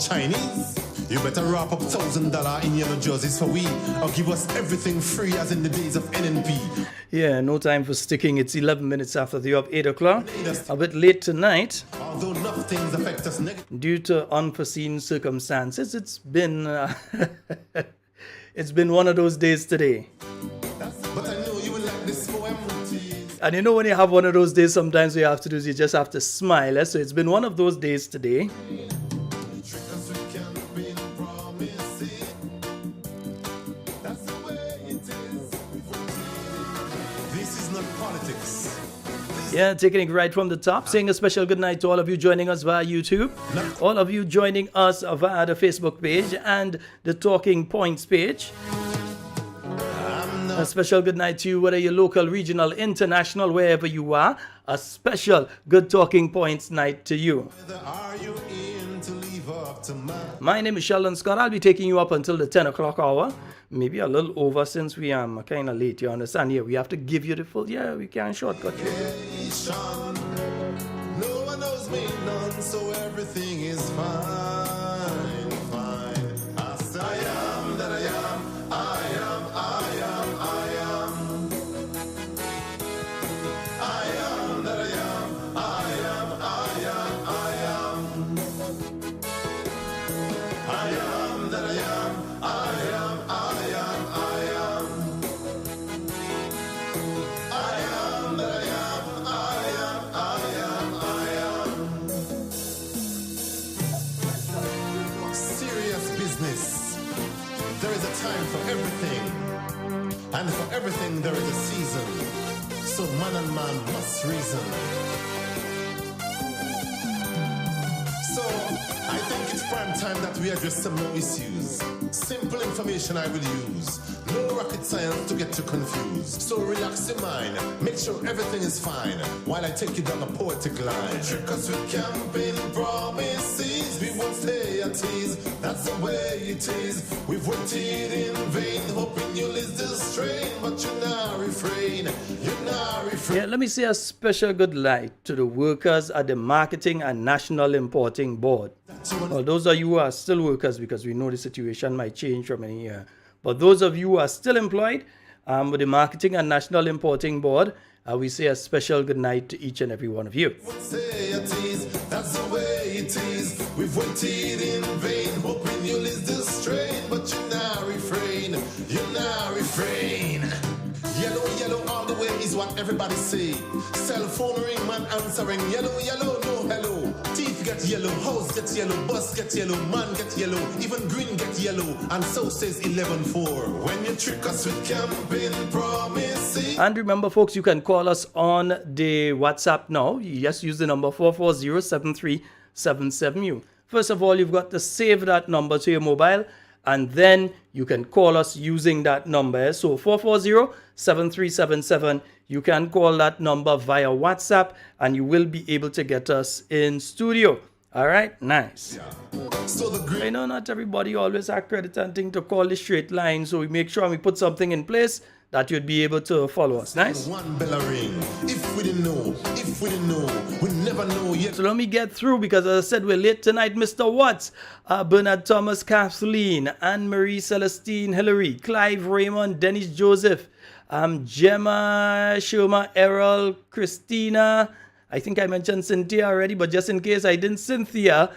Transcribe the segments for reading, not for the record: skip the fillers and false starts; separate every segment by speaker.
Speaker 1: Chinese? You better wrap up $1,000 in yellow jerseys for we, or give us everything free as in the days of NNP.
Speaker 2: Yeah, no time for sticking. It's 11 minutes after the hour of 8 o'clock. A bit late tonight.
Speaker 1: Although enough things affect us negatively.
Speaker 2: Due to unforeseen circumstances, it's been one of those days today.
Speaker 1: But I know you will like this poem.
Speaker 2: And you know when you have one of those days, sometimes what you have to do is you just have to smile. So it's been one of those days today. Yeah, taking it right from the top, saying a special good night to all of you joining us via YouTube, all of you joining us via the Facebook page and the Talking Points page. A special good night to you, whether you're local, regional, international, wherever you are. A special good Talking Points night to you. My name is Sheldon Scott. I'll be taking you up until the 10 o'clock hour. Maybe a little over since we are kind of late, you understand? Yeah, we have to give you the full, we can't shortcut you.
Speaker 1: No one knows me none, so everything is fine, fine. As I am that I am, I am, I am, I am. I am that I am, I am, I am, I am. I am that I am, I am, I am, I am. I am that I am, I am, I am, I am. Serious business. There is a time for everything, and for everything there is a season. So man and man must reason. So I think it's prime time that we address some more issues. Simple information I will use. No rocket science to get you confused. So relax your mind. Make sure everything is fine while I take you down a poetic line. Trick us with campaign promises. We won't stay at ease. That's the way it is. We've waited in vain, hoping you'll ease the strain, but you now refrain. You now refrain.
Speaker 2: Yeah, let me say a special good night to the workers at the Marketing and National Importing Board. Well, those of you who are still workers, because we know the situation might change from any year. But those of you who are still employed with the Marketing and National Importing Board, we say a special good night to each and every one of you.
Speaker 1: That's the way it is. We've waited in vain, hoping you'll ease the strain, but you now refrain. You now refrain. Yellow, yellow all the way is what everybody say. Cell phone ring, man answering. Yellow, yellow, no hello. Teeth get yellow, house get yellow, bus get yellow, man get yellow, even green get yellow, and so says 11-4. When you trick us with campaign promises.
Speaker 2: And remember, folks, you can call us on the WhatsApp now. You just use the number 440-7377U. First of all, you've got to save that number to your mobile, and then you can call us using that number. So 440-7377. You can call that number via WhatsApp, and you will be able to get us in studio. All right, nice.
Speaker 1: Yeah. So
Speaker 2: I know not everybody always have credit and thing to call the straight line, so we make sure we put something in place that you'd be able to follow us. Nice.
Speaker 1: One bell ring. If we didn't know, we never know yet.
Speaker 2: So let me get through, because as I said, we're late tonight. Mr. Watts, Bernard Thomas, Kathleen, Anne-Marie Celestine, Hillary, Clive Raymond, Dennis Joseph, Gemma, Shoma, Errol, Christina. I think I mentioned Cynthia already, but just in case I didn't, Cynthia,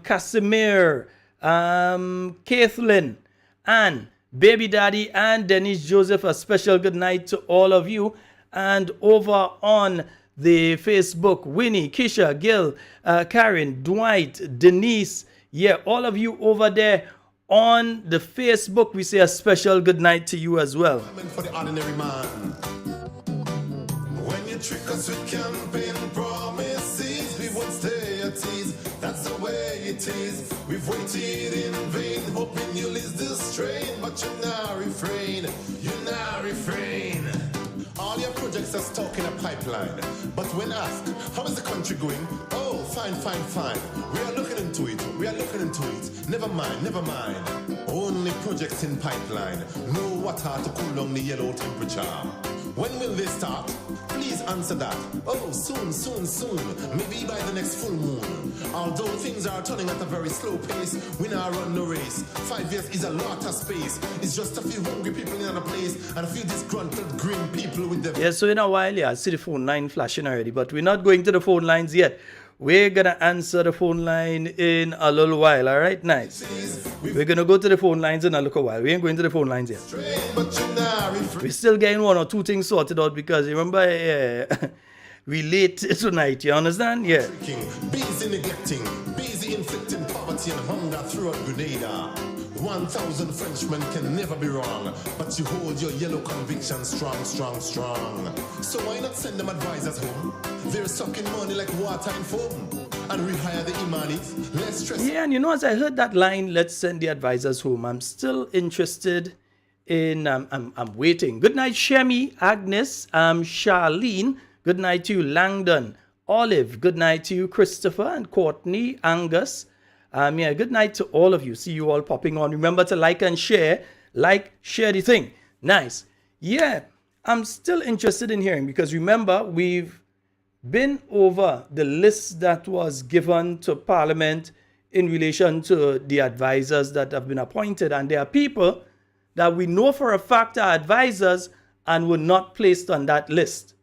Speaker 2: Casimir, Kathleen, Anne, Baby Daddy, and Dennis Joseph. A special good night to all of you. And over on the Facebook, Winnie, Kisha, Gil, Karen, Dwight, Denise. Yeah, all of you over there on the Facebook, we say a special good night to you as well.
Speaker 1: For the ordinary man. When you trick us with campaign promises, we won't stay at ease. That's the way it is. We've waited in vain, hoping you'll ease the strain, but you now refrain. You now refrain. All your projects are stuck in a pipeline. But when asked, how is the country going? Oh, fine, fine, fine. We are looking in into it. We are looking into it. Never mind, never mind. Only projects in pipeline. No water to cool down the yellow temperature. When will they start? Please answer that. Oh, soon, soon, soon. Maybe by the next full moon. Although things are turning at a very slow pace, we now run the race. 5 years is a lot of space. It's just a few hungry people in a place and a few disgruntled green people with them.
Speaker 2: Yeah, so in a while, I see the phone line flashing already, but we're not going to the phone lines yet. We're going to answer the phone line in a little while, all right? Nice. We're going to go to the phone lines in a little while. We ain't going to the phone lines yet. We're still getting one or two things sorted out because, remember, we late tonight, you understand? Yeah.
Speaker 1: Busy neglecting, busy inflicting poverty and hunger throughout Grenada. 1,000 Frenchmen can never be wrong, but you hold your yellow conviction strong, strong, strong. So why not send them advisors home? They're sucking money like water in foam. And rehire the Imanis, less stress.
Speaker 2: Yeah, and you know, as I heard that line, let's send the advisors home, I'm still interested in, I'm waiting. Good night, Shemi, Agnes, Charlene. Good night to you, Langdon. Olive, good night to you, Christopher and Courtney, Angus. Yeah, good night to all of you. See you all popping on. Remember to like and share. Like, share the thing. Nice. Yeah, I'm still interested in hearing because remember, we've been over the list that was given to Parliament in relation to the advisors that have been appointed. And there are people that we know for a fact are advisors and were not placed on that list.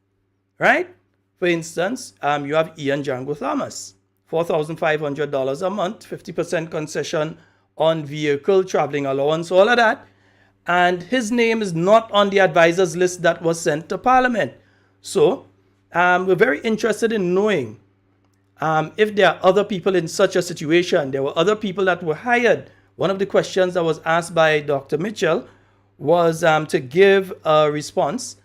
Speaker 2: Right? For instance, you have Ian Django Thomas. $4,500 a month, 50% concession on vehicle, traveling allowance, all of that. And his name is not on the advisors list that was sent to Parliament. So we're very interested in knowing if there are other people in such a situation. There were other people that were hired. One of the questions that was asked by Dr. Mitchell was to give a response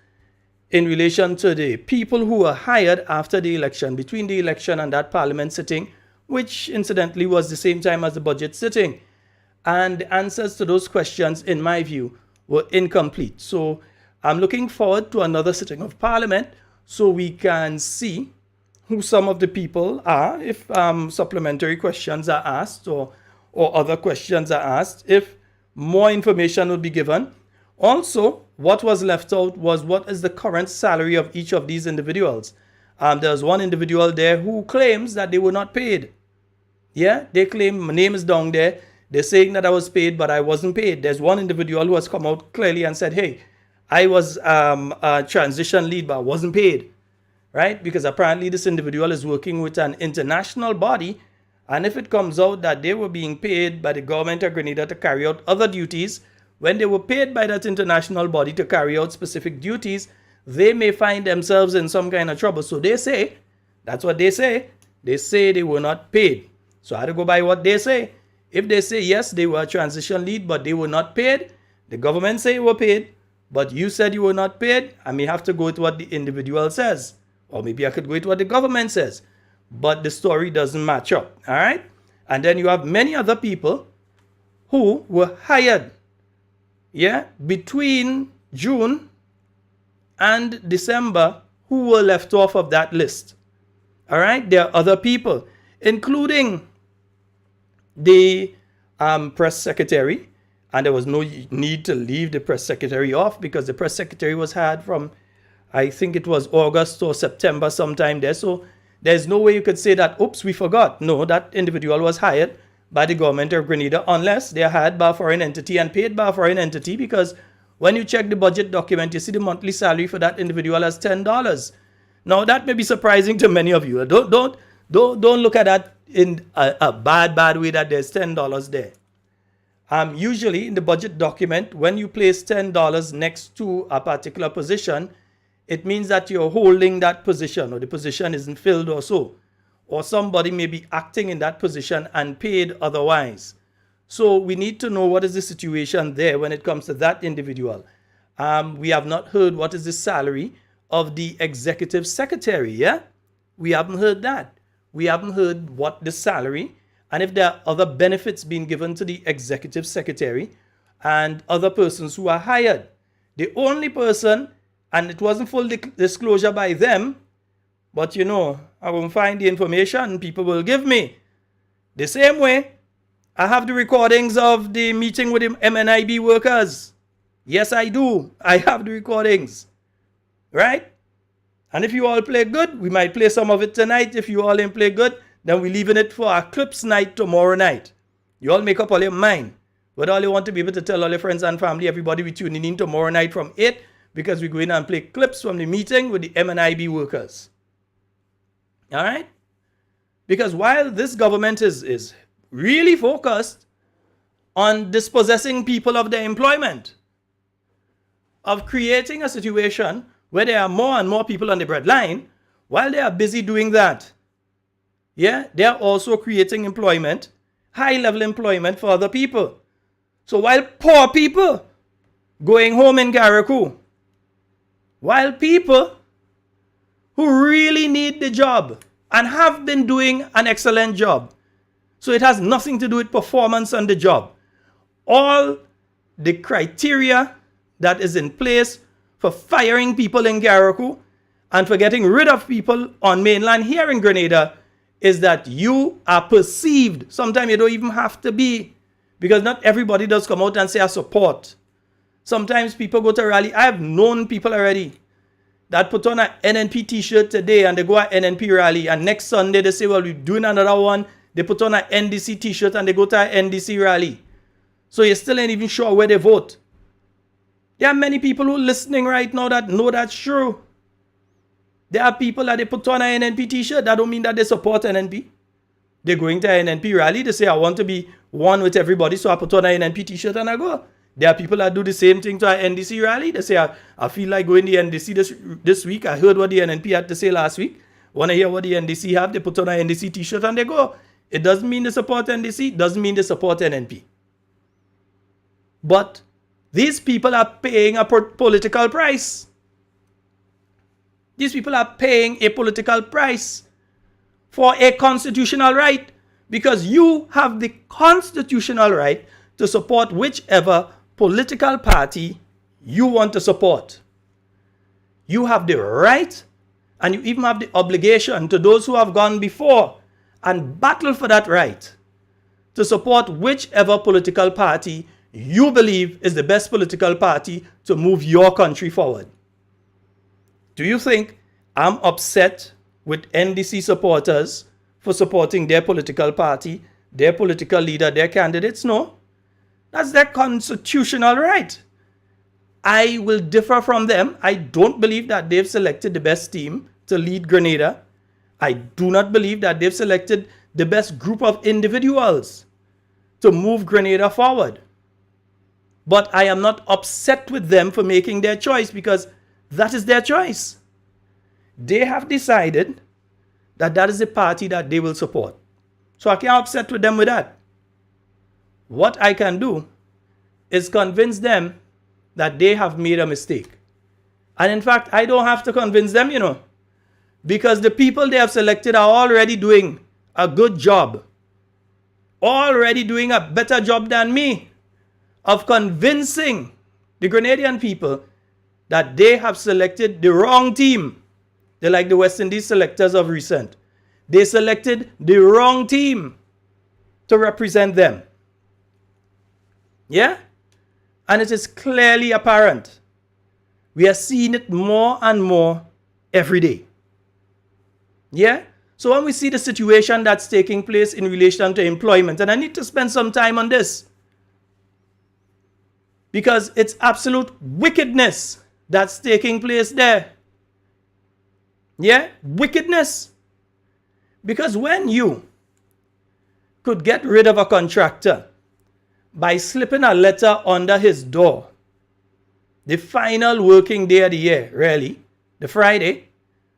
Speaker 2: in relation to the people who were hired after the election, between the election and that Parliament sitting, which incidentally was the same time as the budget sitting. And the answers to those questions, in my view, were incomplete. So I'm looking forward to another sitting of Parliament so we can see who some of the people are, if supplementary questions are asked or other questions are asked, if more information will be given. Also, what was left out was what is the current salary of each of these individuals. There's one individual there who claims that they were not paid. Yeah, they claim my name is down there. They're saying that I was paid, but I wasn't paid. There's one individual who has come out clearly and said, hey, I was a transition lead, but I wasn't paid. Right? Because apparently this individual is working with an international body. And if it comes out that they were being paid by the government of Grenada to carry out other duties, when they were paid by that international body to carry out specific duties, they may find themselves in some kind of trouble. So they say, that's what they say they were not paid. So I had to go by what they say. If they say, yes, they were a transition lead, but they were not paid, the government say you were paid, but you said you were not paid, I may have to go with what the individual says. Or maybe I could go with what the government says. But the story doesn't match up. All right? And then you have many other people who were hired, yeah, between June and December, who were left off of that list. All right? There are other people, including the press secretary. And there was no need to leave the press secretary off because the press secretary was hired from, I think it was August or September sometime there. So there's no way you could say that, oops, we forgot. No, that individual was hired by the government of Grenada unless they are hired by a foreign entity and paid by a foreign entity, because when you check the budget document, you see the monthly salary for that individual as $10. Now, that may be surprising to many of you. Don't look at that in a bad way that there's $10 there. Usually in the budget document, when you place $10 next to a particular position, it means that you're holding that position or the position isn't filled or so. Or somebody may be acting in that position and paid otherwise. So we need to know what is the situation there when it comes to that individual. We have not heard what is the salary of the executive secretary, yeah? We haven't heard that. We haven't heard what the salary and if there are other benefits being given to the executive secretary and other persons who are hired. The only person, and it wasn't full disclosure by them, but you know, I will find the information people will give me. The same way, I have the recordings of the meeting with the MNIB workers. Yes, I do. I have the recordings. Right? And if you all play good, we might play some of it tonight. If you all ain't play good, then we're leaving it for our clips night tomorrow night. You all make up all your mind. But all you want to be able to tell all your friends and family, everybody we tuning in tomorrow night from 8, because we're going and play clips from the meeting with the MNIB workers. All right? Because while this government is really focused on dispossessing people of their employment, of creating a situation where there are more and more people on the breadline, while they are busy doing that, yeah, they are also creating employment, high-level employment for other people. So while poor people going home in Garraku, while people who really need the job and have been doing an excellent job, so it has nothing to do with performance on the job, all the criteria that is in place for firing people in Garraku and for getting rid of people on mainland here in Grenada is that you are perceived. Sometimes you don't even have to be, because not everybody does come out and say I support. Sometimes people go to a rally. I have known people already that put on an NNP t-shirt today and they go to an NNP rally, and next Sunday they say, well, we're doing another one. They put on an NDC t-shirt and they go to an NDC rally. So you still ain't even sure where they vote. There are many people who are listening right now that know that's true. There are people that they put on an NNP t-shirt. That don't mean that they support NNP. They're going to an NNP rally. They say, I want to be one with everybody, so I put on an NNP t-shirt and I go. There are people that do the same thing to an NDC rally. They say, I feel like going to the NDC this week. I heard what the NNP had to say last week. Want to hear what the NDC have? They put on an NDC t-shirt and they go. It doesn't mean they support NDC. Doesn't mean they support NNP. But these people are paying a political price. These people are paying a political price for a constitutional right, because you have the constitutional right to support whichever political party you want to support. You have the right, and you even have the obligation to those who have gone before and battled for that right to support whichever political party you believe is the best political party to move your country forward. Do you think I'm upset with NDC supporters for supporting their political party, their political leader, their candidates? No. That's their constitutional right. I will differ from them. I don't believe that they've selected the best team to lead Grenada. I do not believe that they've selected the best group of individuals to move Grenada forward. But I am not upset with them for making their choice, because that is their choice. They have decided that that is the party that they will support. So I can't upset with them with that. What I can do is convince them that they have made a mistake. And in fact, I don't have to convince them, because the people they have selected are already doing a good job, already doing a better job than me of convincing the Grenadian people that they have selected the wrong team. They're like the West Indies selectors of recent. They selected the wrong team to represent them. Yeah? And it is clearly apparent. We are seeing it more and more every day. Yeah? So when we see the situation that's taking place in relation to employment, and I need to spend some time on this, because it's absolute wickedness that's taking place there. Yeah? Wickedness. Because when you could get rid of a contractor by slipping a letter under his door, the final working day of the year, really, the Friday,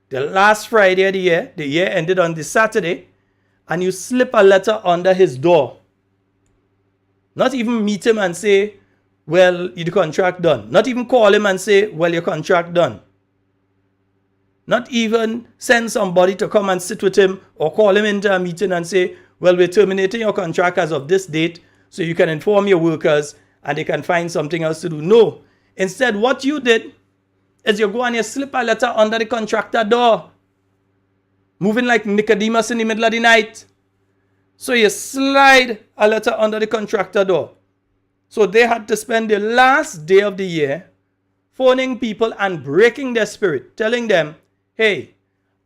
Speaker 2: the last Friday of the year ended on the Saturday, and you slip a letter under his door. Not even meet him and say, well, your contract done. Not even call him and say, well, your contract done. Not even send somebody to come and sit with him or call him into a meeting and say, well, we're terminating your contract as of this date so you can inform your workers and they can find something else to do. No. Instead, what you did is you go and you slip a letter under the contractor door, moving like Nicodemus in the middle of the night, So you slide a letter under the contractor door. So they had to spend the last day of the year phoning people and breaking their spirit, telling them, hey,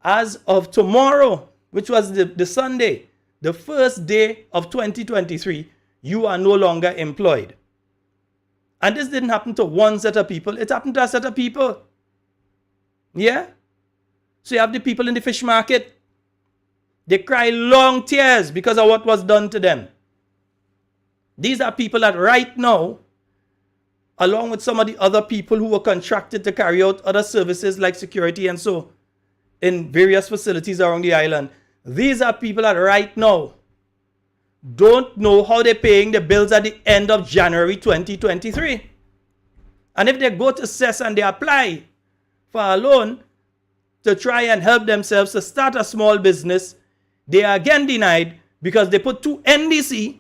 Speaker 2: as of tomorrow, which was the Sunday, the first day of 2023, you are no longer employed. And this didn't happen to one set of people. It happened to a set of people. Yeah? So you have the people in the fish market. They cry long tears because of what was done to them. These are people that right now, along with some of the other people who were contracted to carry out other services like security and so in various facilities around the island, these are people that right now don't know how they're paying the bills at the end of January 2023. And if they go to CES and they apply for a loan to try and help themselves to start a small business, they are again denied because they put two NDC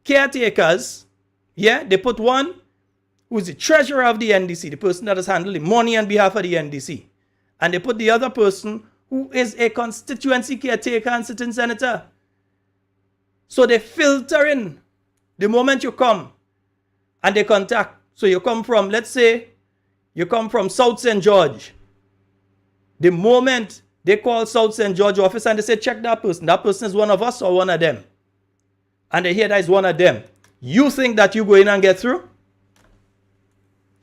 Speaker 2: caretakers. Yeah, they put one who is the treasurer of the NDC, the person that is handling money on behalf of the NDC. And they put the other person who is a constituency caretaker and sitting senator. So they filter in the moment you come and they contact. So you come from, let's say, you come from South St. George. The moment they call South St. George office and they say, check that person is one of us or one of them. And they hear that is one of them. You think that you go in and get through?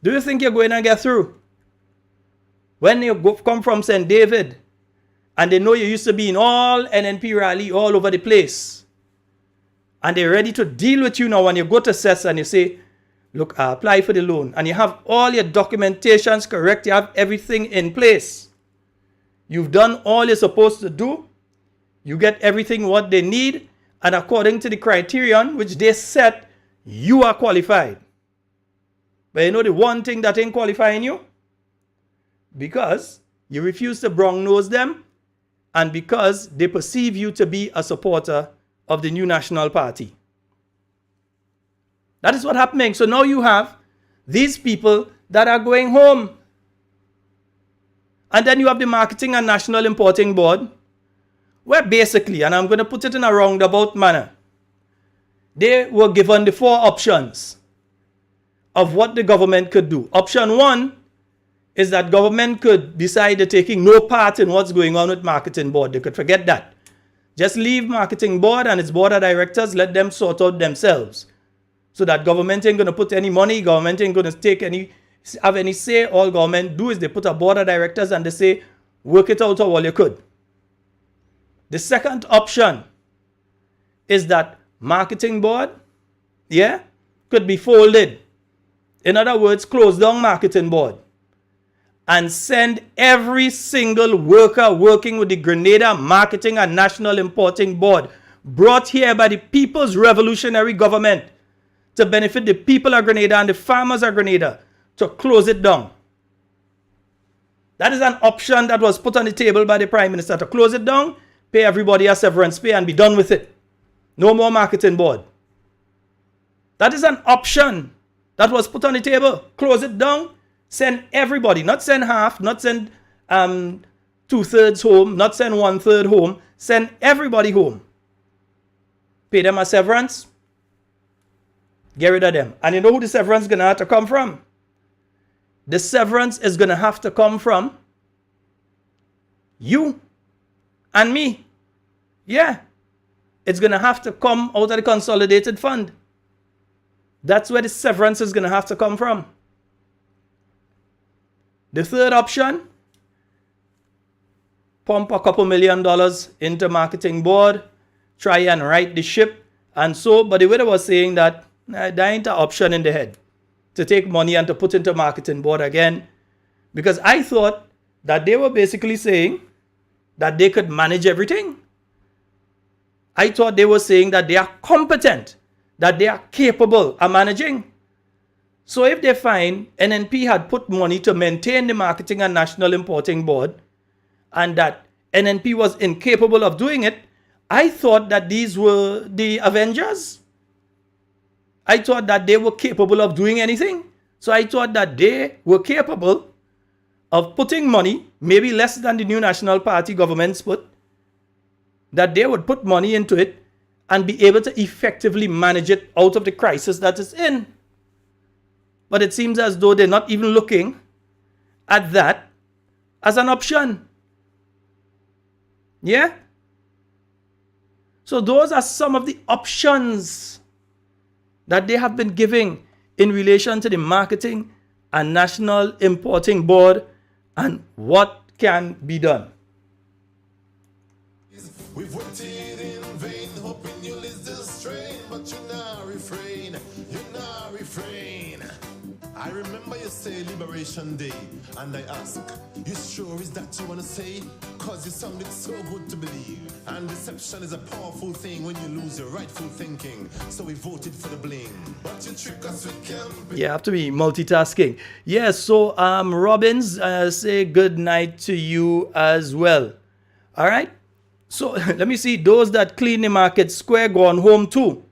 Speaker 2: Do you think you're going and get through? When you come from St. David and they know you used to be in all NNP rally all over the place, and they're ready to deal with you now when you go to CES and you say, look, I apply for the loan, and you have all your documentations correct, you have everything in place. You've done all you're supposed to do. You get everything what they need, and according to the criterion which they set, you are qualified. But you know the one thing that ain't qualifying you? Because you refuse to brown nose them, and because they perceive you to be a supporter of the new National Party. That is what's happening. So now you have these people that are going home. And then you have the Marketing and National Importing Board, where basically, and I'm going to put it in a roundabout manner, they were given the four options of what the government could do. Option one is that government could decide they're taking no part in what's going on with Marketing Board. They could forget that. Just leave Marketing Board and its board of directors, let them sort out themselves. So that government ain't going to put any money, government ain't going to have any say. All government do is they put a board of directors and they say, work it out all you could. The second option is that Marketing Board, could be folded. In other words, close down Marketing Board and send every single worker working with the Grenada Marketing and National Importing Board, brought here by the People's Revolutionary Government to benefit the people of Grenada and the farmers of Grenada, to close it down. That is an option that was put on the table by the Prime Minister, to close it down, pay everybody a severance pay and be done with it. No more Marketing Board. That is an option that was put on the table. Close it down, send everybody, not send half, not send 2/3 home, not send 1/3 home, send everybody home. Pay them a severance, get rid of them. And you know who the severance is going to have to come from? The severance is going to have to come from you and me. Yeah. It's going to have to come out of the consolidated fund. That's where the severance is going to have to come from. The third option, pump a couple $1 million into Marketing Board, try and right the ship, and so, but the way I was saying that, there ain't an option in the head to take money and to put into Marketing Board again, because I thought that they were basically saying that they could manage everything. I thought they were saying that they are competent, that they are capable of managing. So if they find NNP had put money to maintain the Marketing and National Importing Board, and that NNP was incapable of doing it, I thought that these were the Avengers. I thought that they were capable of doing anything. So I thought that they were capable of putting money, maybe less than the new National Party governments put, that they would put money into it and be able to effectively manage it out of the crisis that it's in. But it seems as though they're not even looking at that as an option. Yeah? So those are some of the options that they have been giving in relation to the Marketing and National Importing Board and what can be done.
Speaker 1: We've waited in vain, hoping you'll ease the strain, but you now refrain, I remember you say Liberation Day, and I ask, you sure is that you wanna say? Cause you sounded so good to believe. And deception is a powerful thing when you lose your rightful thinking. So we voted for the bling, but you trick us with camping.
Speaker 2: You have to be multitasking. Yes, so Robbins, say good night to you as well. All right. So let me see, those that clean the market square gone home too.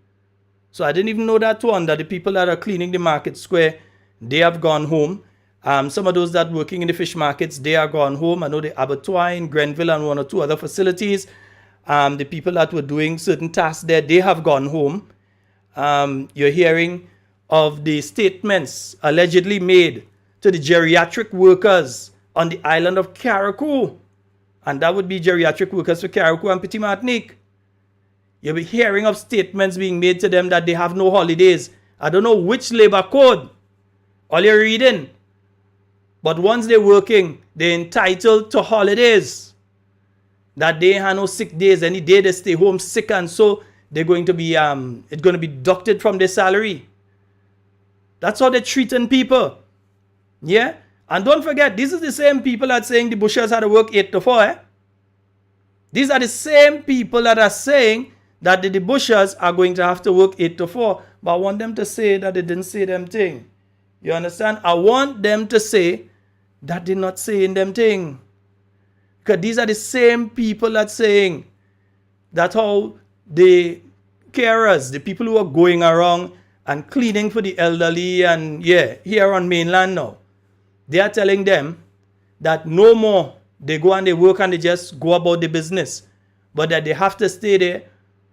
Speaker 2: So I didn't even know that one, that the people that are cleaning the market square, they have gone home. Some of those that working in the fish markets, they are gone home. I know the abattoir in Grenville and one or two other facilities. The people that were doing certain tasks there, they have gone home. You're hearing of the statements allegedly made to the geriatric workers on the island of Carriacou. And that would be geriatric workers for Carriacou and Petit Martinique. You'll be hearing of statements being made to them that they have no holidays. I don't know which labor code all you're reading. But once they're working, they're entitled to holidays. That they have no sick days. Any day they stay home sick, and so they're going to be it's going to be deducted from their salary. That's how they're treating people. Yeah? And don't forget, these are the same people that are saying the bushers had to work 8 to 4. Eh? These are the same people that are saying that the bushers are going to have to work 8 to 4. But I want them to say that they didn't say them thing. You understand? I want them to say that they're not saying them thing. Because these are the same people that saying that how the carers, the people who are going around and cleaning for the elderly and here on mainland now, they are telling them that no more they go and they work and they just go about the business, but that they have to stay there,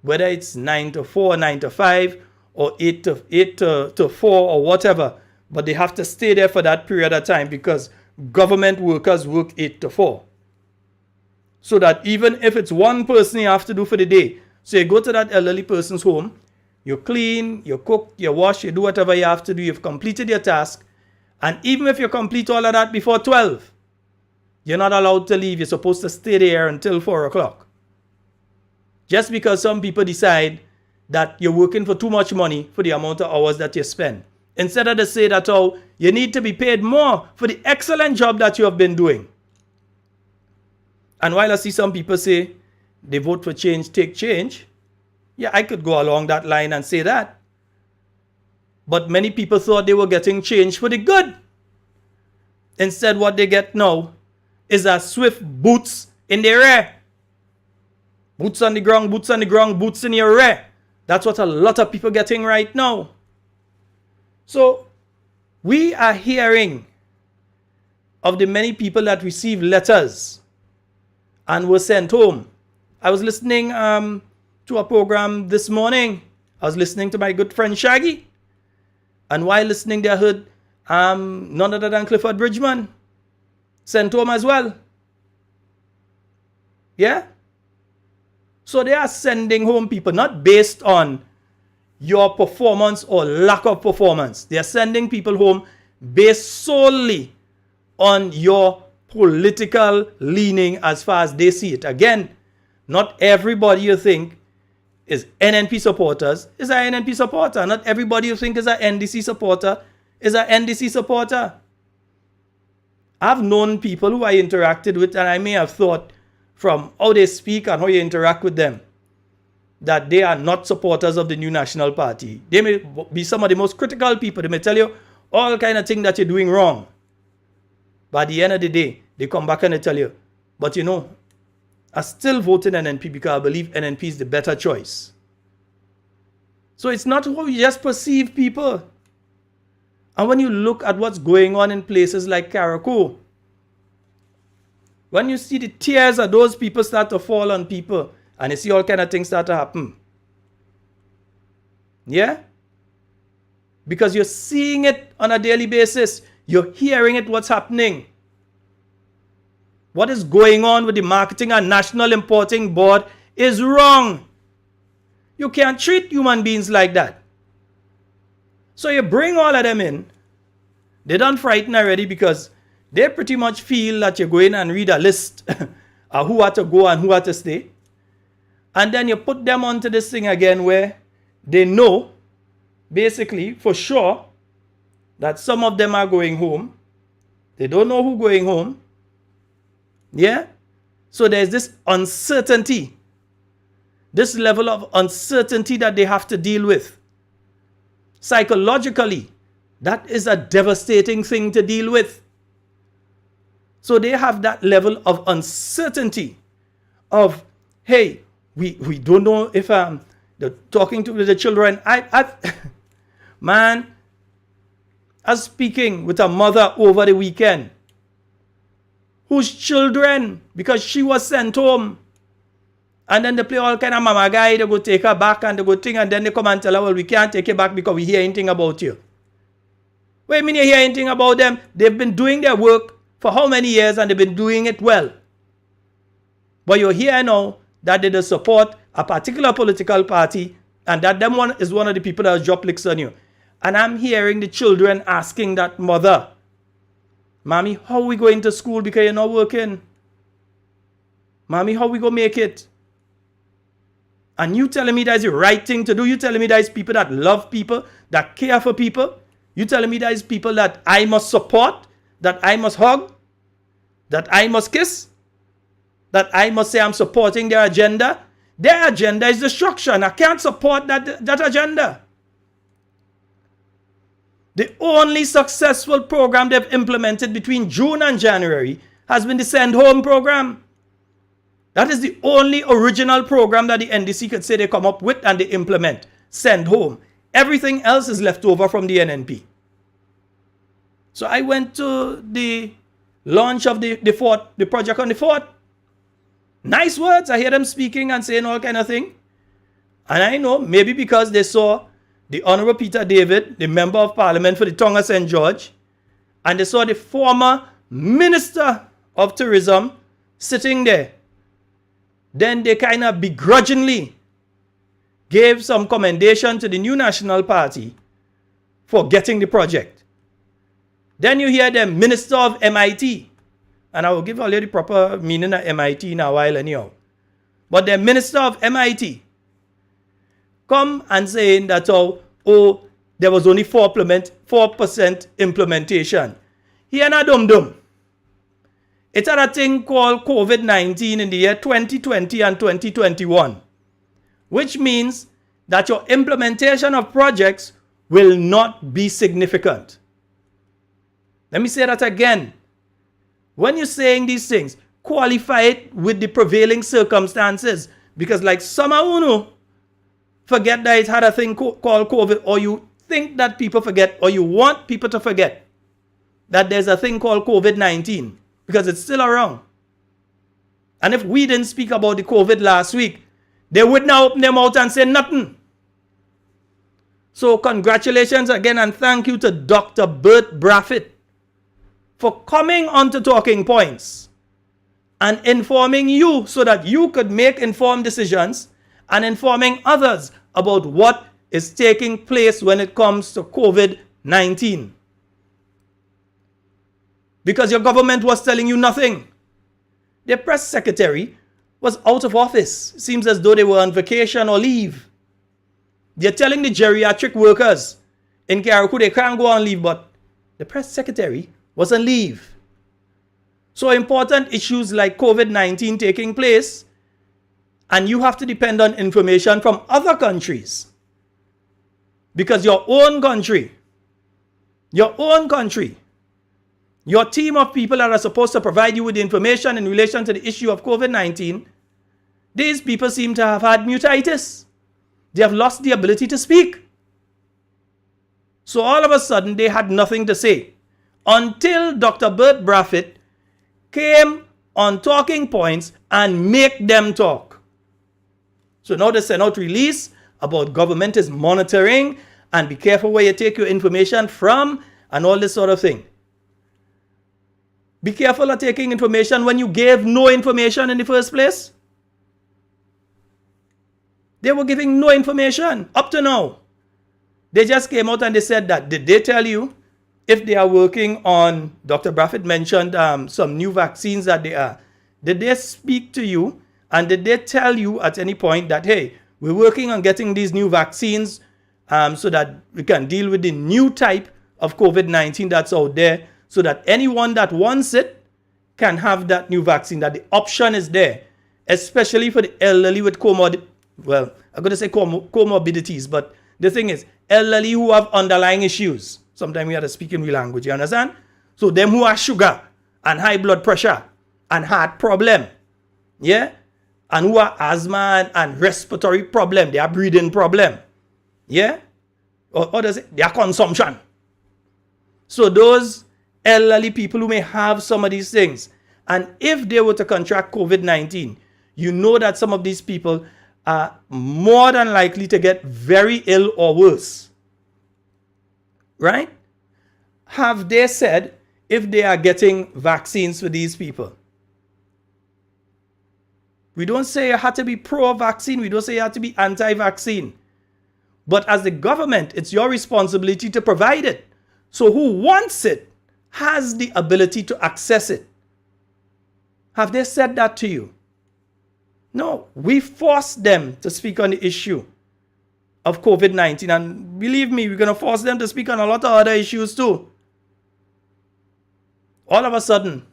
Speaker 2: whether it's 9 to 4, 9 to 5, or 8 to 4 or whatever, but they have to stay there for that period of time because government workers work 8 to 4. So that even if it's one person you have to do for the day, so you go to that elderly person's home, you clean, you cook, you wash, you do whatever you have to do, you've completed your task, and even if you complete all of that before 12, you're not allowed to leave. You're supposed to stay there until 4 o'clock. Just because some people decide that you're working for too much money for the amount of hours that you spend. Instead of to say that, oh, you need to be paid more for the excellent job that you have been doing. And while I see some people say they vote for change, take change, yeah, I could go along that line and say that. But many people thought they were getting change for the good. Instead, what they get now is a swift boots in their rear. Boots on the ground, boots on the ground, boots in your rear. That's what a lot of people are getting right now. So, we are hearing of the many people that received letters and were sent home. I was listening to a program this morning. I was listening to my good friend Shaggy. And while listening, they heard none other than Clifford Bridgman sent home as well. Yeah? So they are sending home people not based on your performance or lack of performance. They are sending people home based solely on your political leaning as far as they see it. Again, not everybody you think is NNP supporters is an NNP supporter. Not everybody you think is an NDC supporter is an NDC supporter. I've known people who I interacted with, and I may have thought from how they speak and how you interact with them that they are not supporters of the New National Party. They may be some of the most critical people. They may tell you all kind of things that you're doing wrong. But at the end of the day, they come back and they tell you, but you know, I still vote in NNP because I believe NNP is the better choice. So it's not how you just perceive people. And when you look at what's going on in places like Carriacou, when you see the tears of those people start to fall on people, And you see all kind of things start to happen. Yeah? Because you're seeing it on a daily basis. You're hearing it, what's happening. What is going on with the Marketing and National Importing Board is wrong. You can't treat human beings like that. So you bring all of them in. They don't frighten already because they pretty much feel that you go in and read a list of who had to go and who had to stay. And then you put them onto this thing again where they know, basically, for sure, that some of them are going home. They don't know who's going home. Yeah? So there's this uncertainty. This level of uncertainty that they have to deal with. Psychologically, that is a devastating thing to deal with. So they have that level of uncertainty of, hey, we don't know if they're talking to the children. Man, I was speaking with a mother over the weekend whose children, because she was sent home, and then they play all kind of mama guy, they go take her back and they go thing, and then they come and tell her, well, we can't take you back because we hear anything about you. Wait a minute, you hear anything about them? They've been doing their work for how many years and they've been doing it well. But you're here now that they support a particular political party and that them one is one of the people that drop licks on you. And I'm hearing the children asking that mother, Mommy, how are we going to school because you're not working? Mommy, how are we going to make it? And you telling me that's the right thing to do? You telling me there's people that love people, that care for people? You telling me there's people that I must support, that I must hug, that I must kiss, that I must say I'm supporting their agenda? Their agenda is destruction. I can't support that agenda. The only successful program they've implemented between June and January has been the Send Home program. That is the only original program that the NDC could say they come up with and they implement. Send Home. Everything else is left over from the NNP. So I went to the launch of the project on the 4th. Nice words. I hear them speaking and saying all kind of thing. And I know maybe because they saw the Honorable Peter David, the Member of Parliament for the Tonga St. George, and they saw the former Minister of Tourism sitting there. Then they kind of begrudgingly gave some commendation to the new National Party for getting the project. Then you hear the Minister of MIT, and I will give all you the proper meaning of MIT in a while anyhow. But the Minister of MIT come and saying that, there was only 4% implementation. He ain't a dum-dum. It's a thing called COVID-19 in the year 2020 and 2021, which means that your implementation of projects will not be significant. Let me say that again. When you're saying these things, qualify it with the prevailing circumstances. Because like some of you forget that it had a thing called COVID, or you think that people forget, or you want people to forget that there's a thing called COVID-19. Because it's still around. And if we didn't speak about the COVID last week, they would now open their mouth and say nothing. So congratulations again and thank you to Dr. Bert Braffett for coming on to Talking Points and informing you so that you could make informed decisions and informing others about what is taking place when it comes to COVID-19. Because your government was telling you nothing. Their press secretary was out of office. Seems as though they were on vacation or leave. They're telling the geriatric workers in Karaku they can't go on leave, but the press secretary was on leave. So important issues like COVID-19 taking place, and you have to depend on information from other countries. Because your own country, your team of people that are supposed to provide you with the information in relation to the issue of COVID-19, these people seem to have had mutitis. They have lost the ability to speak. So all of a sudden, they had nothing to say. Until Dr. Bert Braffett came on Talking Points and make them talk. So now they send out release about government is monitoring and be careful where you take your information from and all this sort of thing. Be careful of taking information when you gave no information in the first place. They were giving no information up to now. They just came out and they said that. Did they tell you if they are working on, Dr. Braffett mentioned some new vaccines that they are. Did they speak to you and did they tell you at any point that, hey, we're working on getting these new vaccines so that we can deal with the new type of COVID-19 that's out there, so that anyone that wants it can have that new vaccine, that the option is there, especially for the elderly with comorbidities, but the thing is, elderly who have underlying issues. Sometimes we have to speak in real language, you understand? So them who have sugar and high blood pressure and heart problem, yeah? And who have asthma and respiratory problem, they have breathing problem, yeah? Or does it? Their consumption. So those elderly people who may have some of these things, and if they were to contract COVID-19, you know that some of these people are more than likely to get very ill or worse. Right? Have they said if they are getting vaccines for these people? We don't say you have to be pro-vaccine. We don't say you have to be anti-vaccine. But as the government, it's your responsibility to provide it. So who wants it has the ability to access it. Have they said that to you? No, we forced them to speak on the issue of COVID-19. And believe me, we're going to force them to speak on a lot of other issues too. All of a sudden,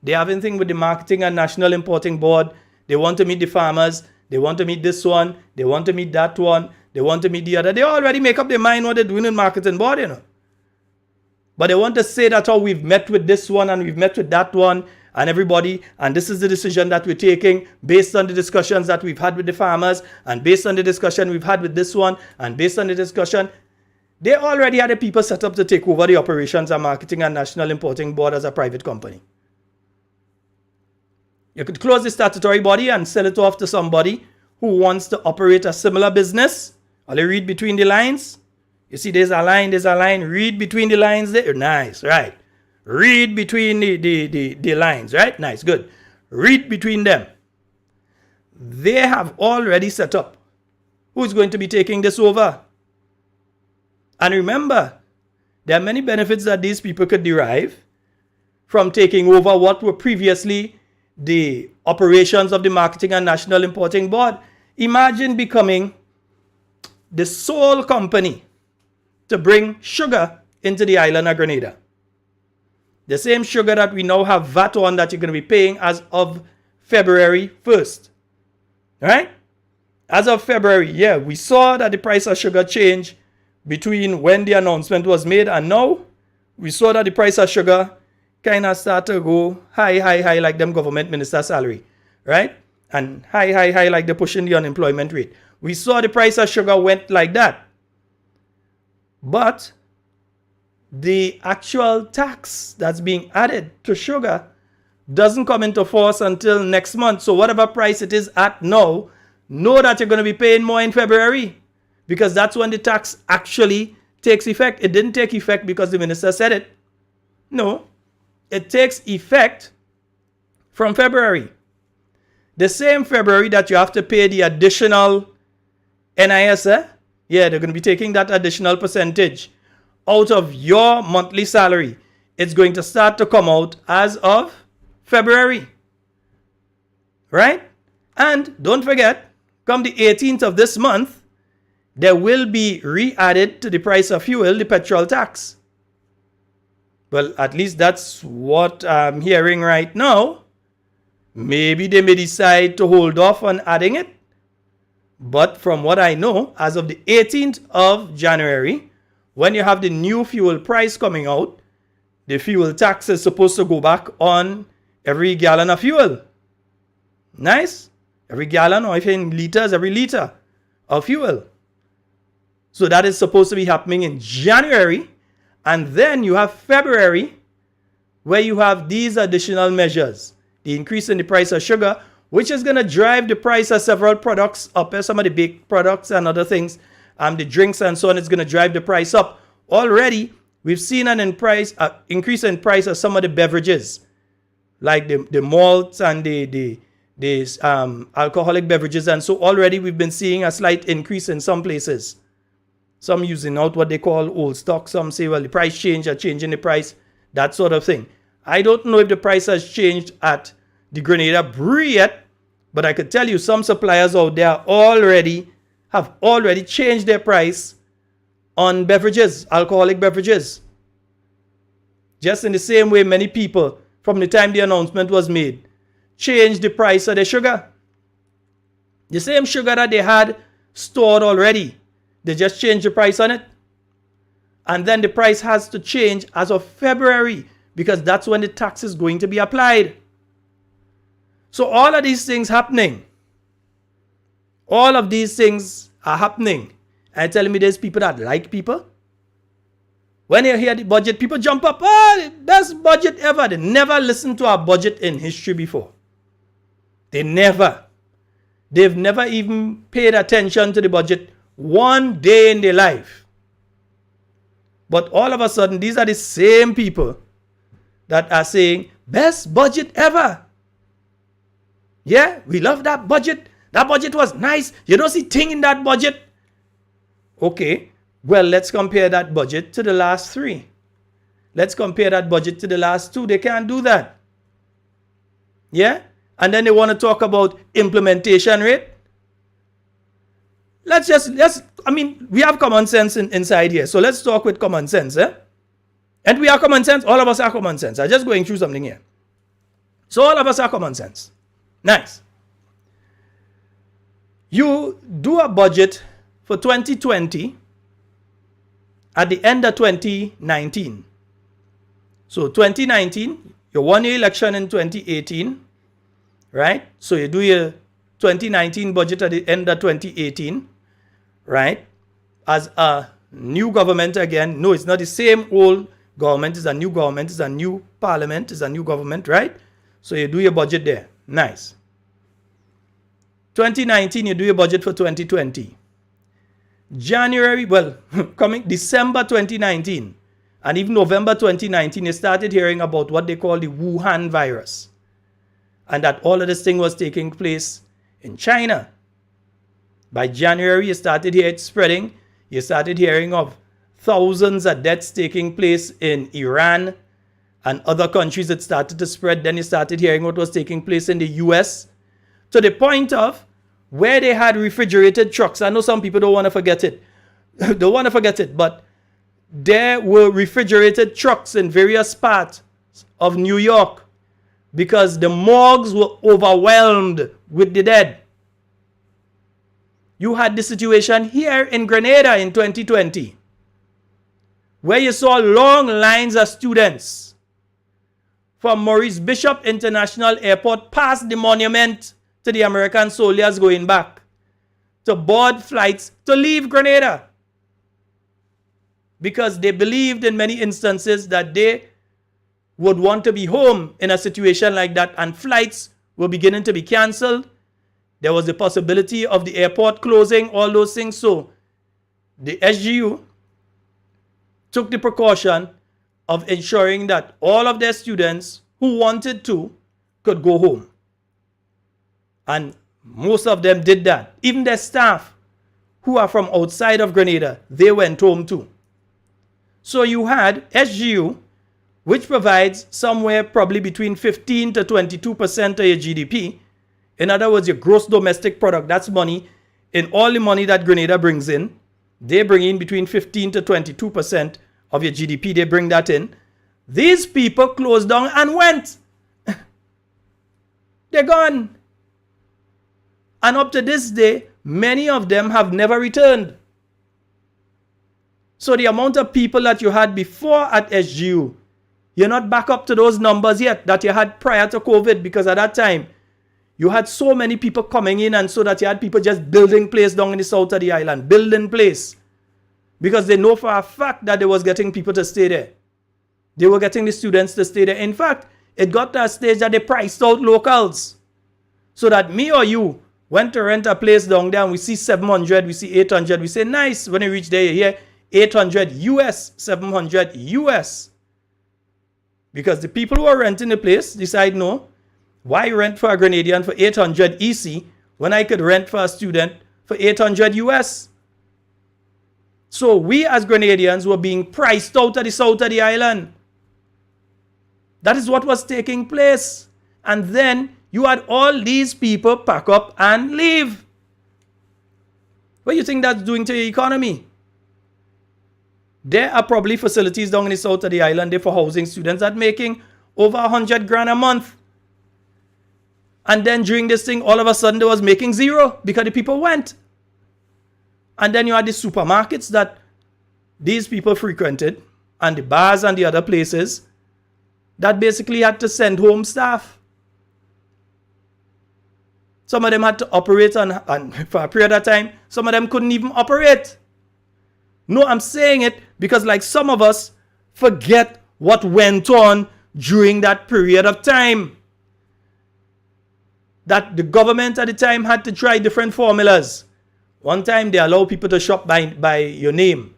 Speaker 2: they have anything with the Marketing and National Importing Board. They want to meet the farmers. They want to meet this one. They want to meet that one. They want to meet the other. They already make up their mind what they're doing in Marketing Board, you know. But they want to say that, oh, we've met with this one and we've met with that one and everybody, and this is the decision that we're taking based on the discussions that we've had with the farmers and based on the discussion we've had with this one and based on the discussion. They already had the people set up to take over the operations of Marketing and National Importing Board as a private company. You could close the statutory body and sell it off to somebody who wants to operate a similar business. Or they read between the lines. You see, there's a line, read between the lines there. Nice, right. Read between the lines, right? Nice, good. Read between them. They have already set up who's going to be taking this over. And remember, there are many benefits that these people could derive from taking over what were previously the operations of the Marketing and National Importing Board. Imagine becoming the sole company to bring sugar into the island of Grenada. The same sugar that we now have VAT on that you're going to be paying as of February 1st. Right? As of February, yeah, we saw that the price of sugar changed between when the announcement was made and now. We saw that the price of sugar kind of start to go high like them government minister salary. Right? And high like they're pushing the unemployment rate. We saw the price of sugar went like that. But the actual tax that's being added to sugar doesn't come into force until next month. So whatever price it is at now, know that you're going to be paying more in February, because that's when the tax actually takes effect. It didn't take effect because the minister said it. No, it takes effect from February. The same February that you have to pay the additional NIS, yeah, they're going to be taking that additional percentage out of your monthly salary. It's going to start to come out as of February. Right? And don't forget, come the 18th of this month, there will be re-added to the price of fuel, the petrol tax. Well, at least that's what I'm hearing right now. Maybe they may decide to hold off on adding it. But from what I know, as of the 18th of January, when you have the new fuel price coming out, the fuel tax is supposed to go back on every gallon of fuel. Nice? Every gallon, or if in liters, every liter of fuel. So that is supposed to be happening in January. And then you have February, where you have these additional measures. The increase in the price of sugar which is going to drive the price of several products up. Some of the baked products and other things, the drinks and so on, is going to drive the price up. Already, we've seen an increase in price of some of the beverages, like the malts and the alcoholic beverages. And so already we've been seeing a slight increase in some places. Some using out what they call old stock. Some say, well, the price change or changing the price, that sort of thing. I don't know if the price has changed at the Grenada Brewery yet, but I could tell you some suppliers out there have already changed their price on beverages, alcoholic beverages. Just in the same way many people, from the time the announcement was made, changed the price of the sugar. The same sugar that they had stored already, they just changed the price on it. And then the price has to change as of February, because that's when the tax is going to be applied. So all of these things happening. All of these things are happening. And telling me there's people that like people. When you hear the budget, people jump up. Oh, the best budget ever. They never listened to a budget in history before. They've never even paid attention to the budget one day in their life. But all of a sudden, these are the same people that are saying, best budget ever. Yeah, we love that budget. That budget was nice. You don't see thing in that budget. Okay, well, let's compare that budget to the last 3. Let's compare that budget to the last 2. They can't do that. Yeah? And then they want to talk about implementation rate. We have common sense inside here. So let's talk with common sense. And we are common sense. All of us are common sense. I'm just going through something here. So all of us are common sense. Nice. You do a budget for 2020 at the end of 2019. So 2019, you won your election in 2018, right? So you do your 2019 budget at the end of 2018, right? As a new government again. No, it's not the same old government. It's a new government. It's a new parliament. It's a new government, right? So you do your budget there. Nice. 2019, you do your budget for 2020. Coming December 2019 and even November 2019, you started hearing about what they call the Wuhan virus. And that all of this thing was taking place in China. By January, you started hearing it spreading. You started hearing of thousands of deaths taking place in Iran and other countries. It started to spread. Then you started hearing what was taking place in the US, to the point of where they had refrigerated trucks. I know some people don't want to forget it. But there were refrigerated trucks in various parts of New York because the morgues were overwhelmed with the dead. You had the situation here in Grenada in 2020, where you saw long lines of students from Maurice Bishop International Airport past the monument to the American soldiers going back to board flights to leave Grenada, because they believed in many instances that they would want to be home in a situation like that, and flights were beginning to be cancelled. There was the possibility of the airport closing, all those things. So the SGU took the precaution of ensuring that all of their students who wanted to could go home. And most of them did that. Even their staff who are from outside of Grenada, they went home too. So you had SGU, which provides somewhere probably between 15 to 22% of your GDP. In other words, your gross domestic product, that's money. In all the money that Grenada brings in, they bring in between 15 to 22% of your GDP. They bring that in. These people closed down and went. They're gone. And up to this day, many of them have never returned. So the amount of people that you had before at SGU, you're not back up to those numbers yet that you had prior to COVID, because at that time, you had so many people coming in, and so that you had people just building place down in the south of the island, building place. Because they know for a fact that they was getting people to stay there. They were getting the students to stay there. In fact, it got to a stage that they priced out locals. So that me or you went to rent a place down there and we see 700, we see 800, we say, nice. When you reach there, you hear 800 US, 700 US. Because the people who are renting the place decide, no, why rent for a Grenadian for 800 EC when I could rent for a student for 800 US? So we as Grenadians were being priced out of the south of the island. That is what was taking place. And then you had all these people pack up and leave. What do you think that's doing to your economy? There are probably facilities down in the south of the island there for housing students that making over 100 grand a month. And then during this thing, all of a sudden they was making zero because the people went. And then you had the supermarkets that these people frequented and the bars and the other places that basically had to send home staff. Some of them had to operate on for a period of time. Some of them couldn't even operate. No, I'm saying it because like some of us forget what went on during that period of time. That the government at the time had to try different formulas. One time they allow people to shop by your name.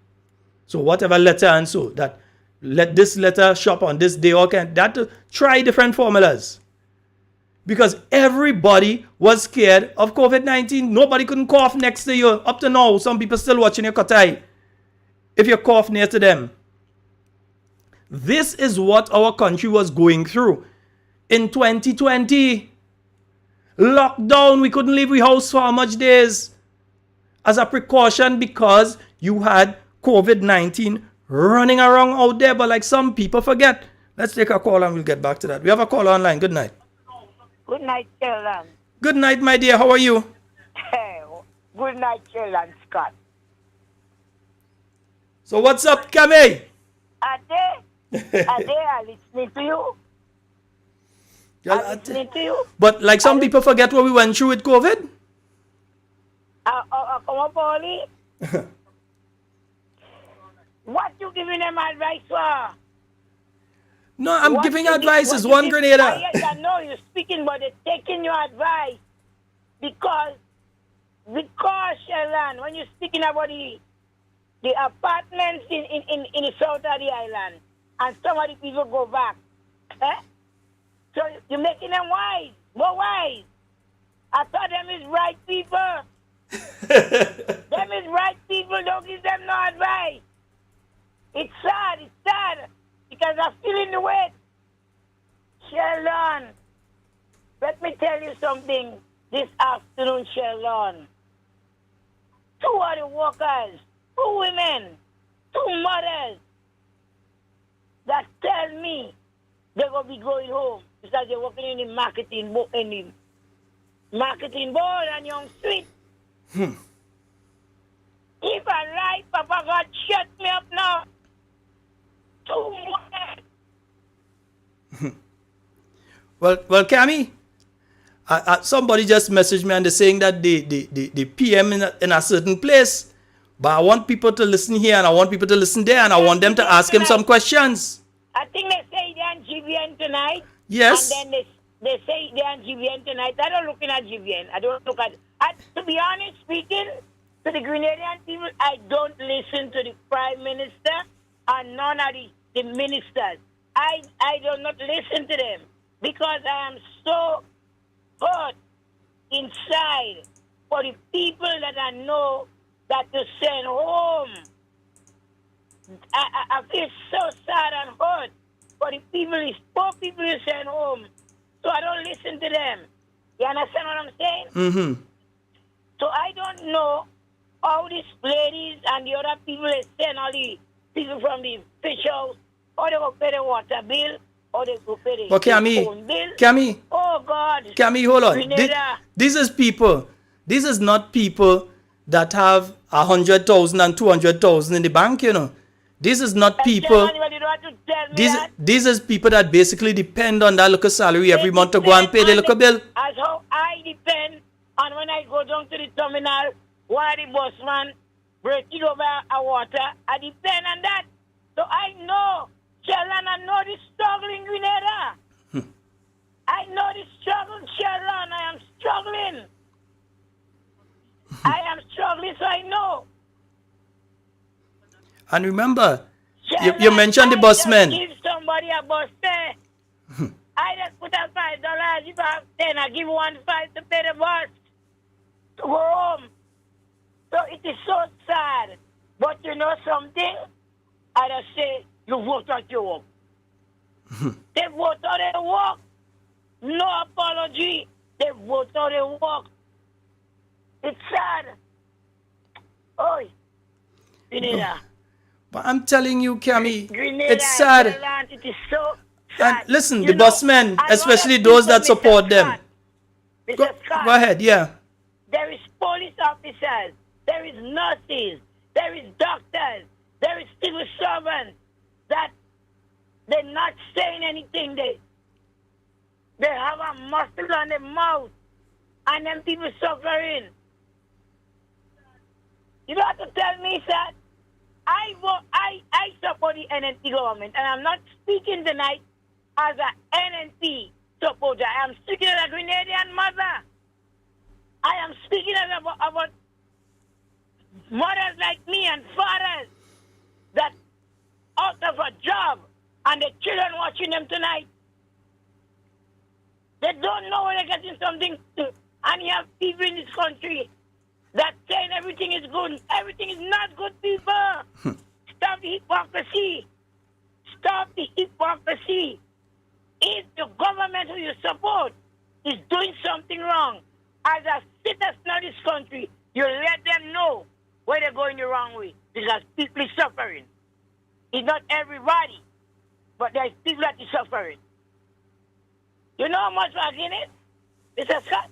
Speaker 2: So whatever letter and so that let this letter shop on this day or can that to try different formulas. Because everybody was scared of COVID-19. Nobody couldn't cough next to you. Up to now, some people still watching your kotai if you cough near to them. This is what our country was going through in 2020. Lockdown, we couldn't leave the house for how much days? As a precaution because you had COVID-19 running around out there. But like some people forget. Let's take a call and we'll get back to that. We have a call online. Good night.
Speaker 3: Good night, Sheldon.
Speaker 2: Good night, my dear. How are you?
Speaker 3: Good night, Sheldon Scott.
Speaker 2: So what's up, Kame?
Speaker 3: Are they listening to you? I'm listening to you.
Speaker 2: But like some people forget what we went through with COVID.
Speaker 3: Come on, Paulie. What you giving them advice for?
Speaker 2: No, I'm
Speaker 3: What
Speaker 2: giving
Speaker 3: you
Speaker 2: advice
Speaker 3: give-
Speaker 2: as
Speaker 3: what
Speaker 2: one
Speaker 3: you give-
Speaker 2: Grenada.
Speaker 3: Yes, I know you're speaking, but they're taking your advice. Because Sheldon, when you're speaking about the apartments in the south of the island, and some of the people go back, so you're making them wise, more wise. I thought them is right people. Them is right people, don't give them no advice. It's sad, because I'm feeling the weight. Sheldon, let me tell you something this afternoon, Sheldon. 2 of the workers, 2 women, 2 mothers that tell me they're going to be going home because they're working in the marketing board and Young Street. If I lie, Papa God, shut me up now. 2 mothers.
Speaker 2: Well, Cammy, somebody just messaged me and they're saying that the PM in a certain place. But I want people to listen here and I want people to listen there and I want them to ask him some questions.
Speaker 3: I think they say they're on GBN tonight.
Speaker 2: Yes.
Speaker 3: And then they say they're on GBN tonight. I don't look at GBN. I don't look at... to be honest speaking, to the Grenadian people, I don't listen to the Prime Minister and none of the ministers. I do not listen to them because I am so hurt inside for the people that I know that to send home. I feel so sad and hurt for the people, these poor people you send home. So I don't listen to them. You understand what I'm saying?
Speaker 2: Mm-hmm.
Speaker 3: So I don't know how these ladies and the other people they send all the people from the fish house, or they go pay the water bill, or they go pay the phone bill.
Speaker 2: Cammy,
Speaker 3: oh God.
Speaker 2: Cammy, hold on. This is people. This is not people that have 100,000 and 200,000 in the bank, you know. This is not people. This is people that basically depend on that local salary every month to go and pay the local bill.
Speaker 3: As how I depend on when I go down to the terminal, while the busman breaking over a water, I depend on that. So I know, Sheldon, I know the struggling Grenada. I know the struggle, Sharon. I am struggling. I am struggling, so I know.
Speaker 2: And remember,
Speaker 3: Sharon,
Speaker 2: you mentioned the
Speaker 3: I
Speaker 2: busmen.
Speaker 3: just give somebody a bus fare. I just put up $5. If I have 10, I give 1 5 to pay the bus to go home. So it is so sad. But you know something? I just say, you vote out your work. They vote out their work. No apology. They vote out their work. It's sad. Oi. Grenada.
Speaker 2: But I'm telling you, Cammy,
Speaker 3: Grenada,
Speaker 2: it's sad.
Speaker 3: Ireland, it is so sad.
Speaker 2: And listen,
Speaker 3: You
Speaker 2: the
Speaker 3: know,
Speaker 2: busmen,
Speaker 3: I
Speaker 2: especially
Speaker 3: wanna
Speaker 2: those
Speaker 3: speak
Speaker 2: that
Speaker 3: to
Speaker 2: support
Speaker 3: Mr.
Speaker 2: them.
Speaker 3: Scott. Mr. Scott,
Speaker 2: Go ahead, yeah.
Speaker 3: there is police officers, there is nurses, there is doctors, there is civil servants that they're not saying anything. They have a muscle on their mouth, and then people suffering. You don't have to tell me that. I support the NNP government, and I'm not speaking tonight as an NNP supporter. I am speaking as a Grenadian mother. I am speaking about mothers like me and fathers that out of a job and the children watching them tonight. They don't know when they're getting something to. And you have people in this country that saying everything is good. Everything is not good, people. Stop the hypocrisy. Stop the hypocrisy. If the government who you support is doing something wrong, as a citizen of this country, you let them know where they're going the wrong way. Because people are suffering. It's not everybody, but there's people that are suffering. You know how much for Guinness? Mr. Scott?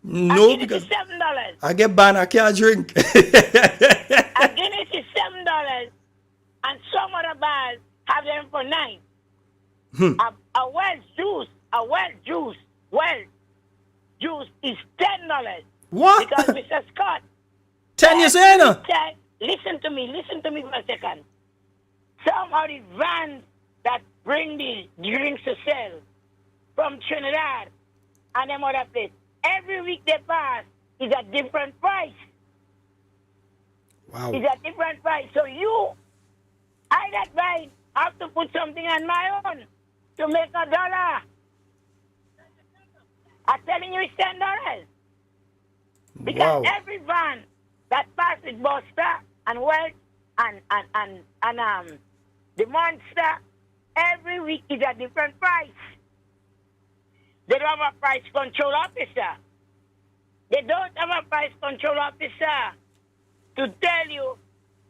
Speaker 2: No, because
Speaker 3: $7.
Speaker 2: I get banned, I can't drink.
Speaker 3: A Guinness is $7, and some other bars have them for 9. A Welsh juice is $10.
Speaker 2: What?
Speaker 3: Because Mr. Scott,
Speaker 2: 10 years in?
Speaker 3: listen to me for a second. Some of the vans that bring the drinks to sell from Trinidad and them other places, every week they pass is a different price.
Speaker 2: Wow.
Speaker 3: It's a different price. So I that buy, have to put something on my own to make $1. I'm telling you, it's $10. Because
Speaker 2: Wow.
Speaker 3: every van that passes Buster and Welch and the Monster, every week is a different price. They don't have a price control officer. They don't have a price control officer to tell you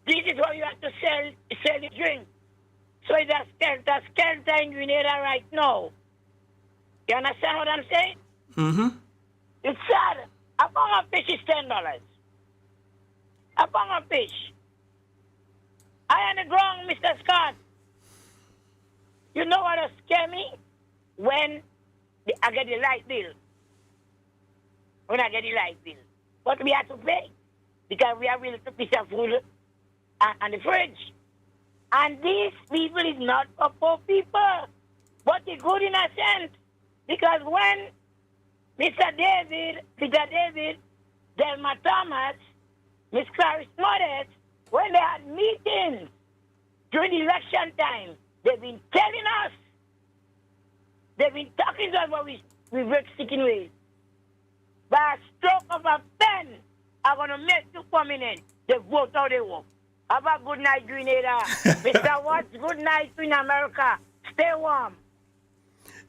Speaker 3: this is what you have to sell the drink. So it's a skelter in Grenada right now. You understand what I'm saying?
Speaker 2: Mm-hmm.
Speaker 3: It's sad. A pound of fish is $10. A pound of fish. I am the ground, Mr. Scott. You know what scare me? When I get the light bill. When I get the light bill. But we have to pay. Because we have a little piece of food and the fridge. And these people is not for poor people. But it's good in a sense. Because when Mr. David, Delma Thomas, Miss Clarice Modest, when they had meetings during the election time, they've been telling us, they've been talking to us about we break sticking ways. By a stroke of a pen, I'm going to make you prominent. They vote how they work. Have a good night, Grenada. Mr. Watts, good night in America. Stay warm.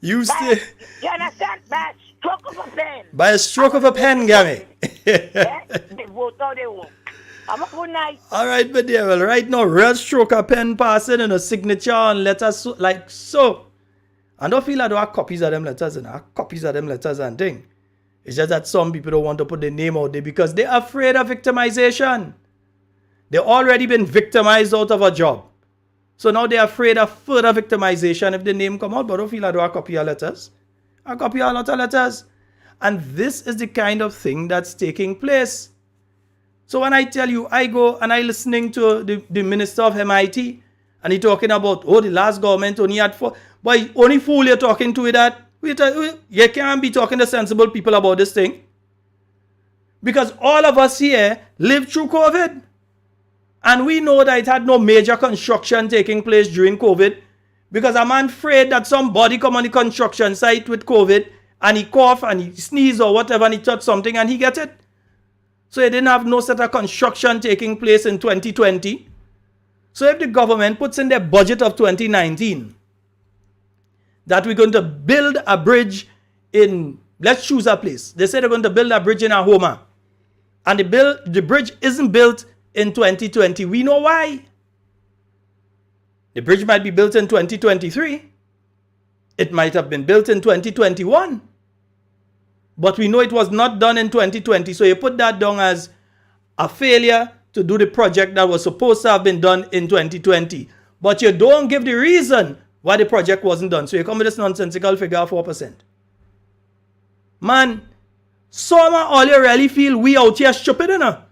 Speaker 2: You stay.
Speaker 3: You understand? By a stroke of a pen.
Speaker 2: By a stroke of a pen, Gammy.
Speaker 3: They vote how they work. Have a good night.
Speaker 2: All right, but yeah, well, right now, real stroke of pen passing and a signature and letters like so. I don't feel like there are copies of them letters and thing. It's just that some people don't want to put their name out there because they're afraid of victimization. They've already been victimized out of a job. So now they're afraid of further victimization if the name come out, but don't feel like there are copy of letters. I copy a lot of letters. And this is the kind of thing that's taking place. So when I tell you, I go and I listening to the minister of MIT, and he talking about, the last government only had 4. Boy, only fool you're talking to with that. You can't be talking to sensible people about this thing. Because all of us here lived through COVID. And we know that it had no major construction taking place during COVID. Because I'm afraid that somebody come on the construction site with COVID and he cough and he sneeze or whatever and he touch something and he get it. So he didn't have no set of construction taking place in 2020. So if the government puts in their budget of 2019 that we're going to build a bridge in, let's choose a place. They say they're going to build a bridge in Ahoma. And the bridge isn't built in 2020. We know why. The bridge might be built in 2023. It might have been built in 2021. But we know it was not done in 2020. So you put that down as a failure to do the project that was supposed to have been done in 2020. But you don't give the reason why the project wasn't done. So you come with this nonsensical figure of 4%. Man, summer all you really feel we out here stupid enough.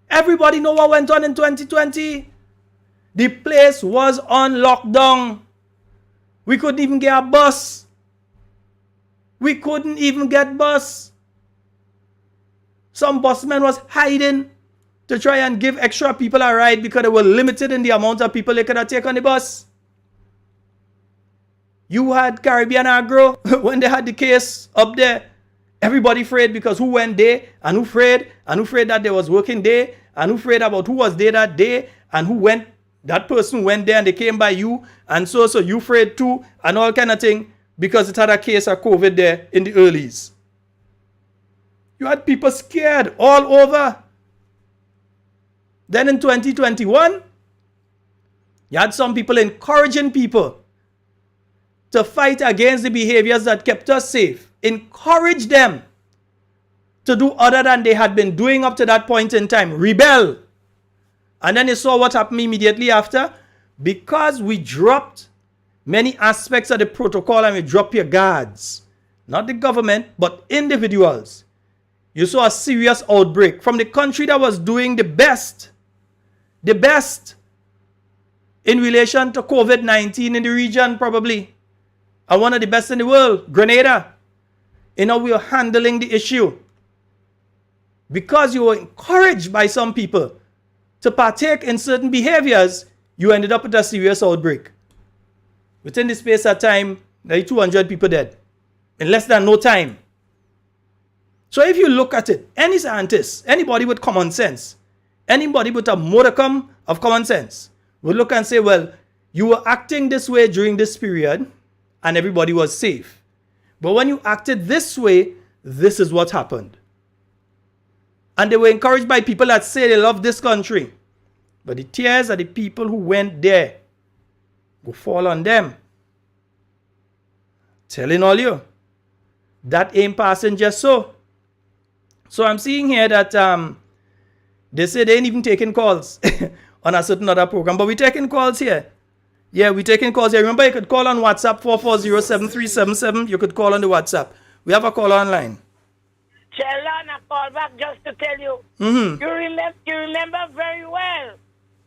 Speaker 2: Everybody know what went on in 2020. The place was on lockdown. We couldn't even get a bus. We couldn't even get bus. Some busmen was hiding to try and give extra people a ride because they were limited in the amount of people they could have taken on the bus. You had Caribbean Agro when they had the case up there. Everybody afraid because who went there and who afraid that there was working there and who afraid about who was there that day and who went, that person went there and they came by you and so you afraid too and all kind of thing because it had a case of COVID there in the earlies. You had people scared all over. Then in 2021, you had some people encouraging people to fight against the behaviors that kept us safe. Encourage them to do other than they had been doing up to that point in time. Rebel. And then you saw what happened immediately after. Because we dropped many aspects of the protocol and we dropped your guards. Not the government, but individuals. You saw a serious outbreak from the country that was doing the best in relation to COVID-19 in the region probably. And one of the best in the world, Grenada. You know, we are handling the issue. Because you were encouraged by some people to partake in certain behaviors, you ended up with a serious outbreak. Within the space of time, there are 200 people dead. In less than no time. So if you look at it, any scientist, anybody with common sense, anybody with a modicum of common sense, will look and say, well, you were acting this way during this period, and everybody was safe. But when you acted this way, this is what happened. And they were encouraged by people that say they love this country. But the tears of the people who went there will fall on them. Telling all you, that ain't passing just so. So I'm seeing here that they say they ain't even taking calls on a certain other program. But we're taking calls here. Yeah, we're taking calls here. Remember, you could call on WhatsApp 440-7377. You could call on the WhatsApp. We have a call online.
Speaker 3: Sheldon, I call back just to tell you. You remember very well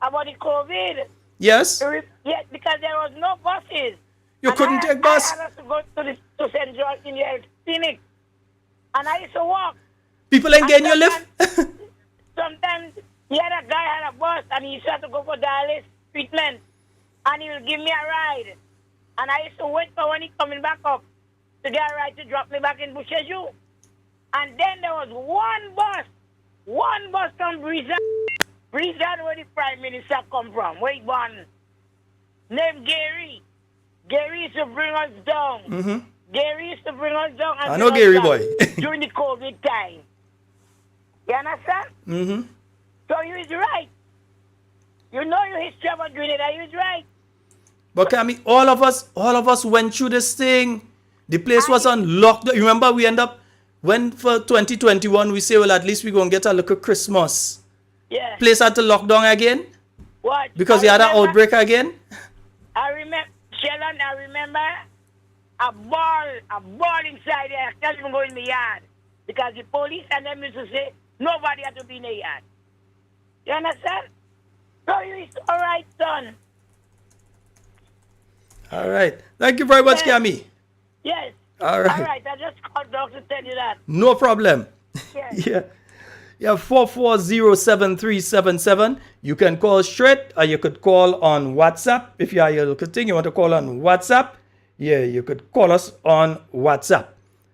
Speaker 3: about the COVID.
Speaker 2: Yes.
Speaker 3: Yes, because there was no buses.
Speaker 2: You couldn't take bus.
Speaker 3: I had to go to St. George in the clinic. And I used to walk.
Speaker 2: People ain't getting your lift.
Speaker 3: Sometimes the other guy had a bus and he used to have to go for dialysis treatment. And he will give me a ride. And I used to wait for when he coming back up to get a ride to drop me back in Busheju. And then there was one bus from Brizan. Brizan where the Prime Minister come from. Wait one. Named Gary. Gary used to bring us down. Gary used to bring us down. And
Speaker 2: I know Gary boy.
Speaker 3: during the COVID time. You understand? So you is right. You know your history about Grenada, you is right.
Speaker 2: But Cammy, all of us went through this thing. The place was on lockdown. You remember we end up, when for 2021, we say, well, at least we're going to get a little Christmas.
Speaker 3: Yeah.
Speaker 2: Place had to lock down again.
Speaker 3: What?
Speaker 2: Because you had an outbreak again.
Speaker 3: I remember, Sheldon, I remember a ball inside there. I can't even go in the yard. Because the police and them used to say, nobody had to be in the yard. You understand? So you all right, son.
Speaker 2: All right. Thank you very much, Cammy.
Speaker 3: Yes.
Speaker 2: All right.
Speaker 3: All right. I just called back to tell you that.
Speaker 2: No problem.
Speaker 3: Yes.
Speaker 2: Yeah. Yeah, 4407377. You can call straight or you could call on WhatsApp. If you are your local thing, you want to call on WhatsApp. Yeah, you could call us on WhatsApp.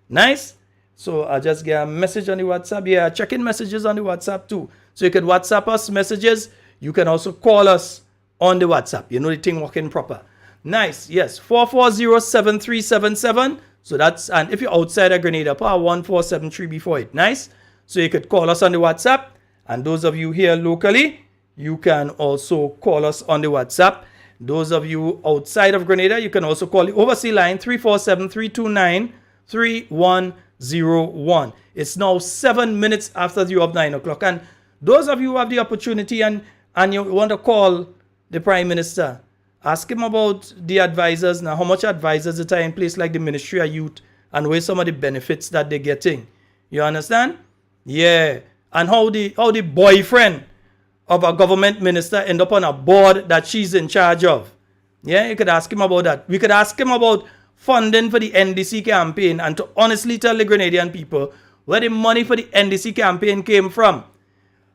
Speaker 2: Nice. So I'll just get a message on the WhatsApp. Yeah, check in messages on the WhatsApp too. So you could WhatsApp us messages. You can also call us on the WhatsApp. You know the thing working proper. Nice. Yes. 4407377. So that's, and if you're outside of Grenada, power 1473 before it. Nice. So you could call us on the WhatsApp. And those of you here locally, you can also call us on the WhatsApp. Those of you outside of Grenada, you can also call the overseas line 347-329-3101. It's now 7 minutes after the hour of 9 o'clock. And those of you who have the opportunity and you want to call the Prime Minister, ask him about the advisors. Now, how much advisors are in place like the Ministry of Youth and where some of the benefits that they're getting. You understand? Yeah. And how the boyfriend of a government minister end up on a board that she's in charge of. Yeah, you could ask him about that. We could ask him about funding for the NDC campaign and to honestly tell the Grenadian people where the money for the NDC campaign came from.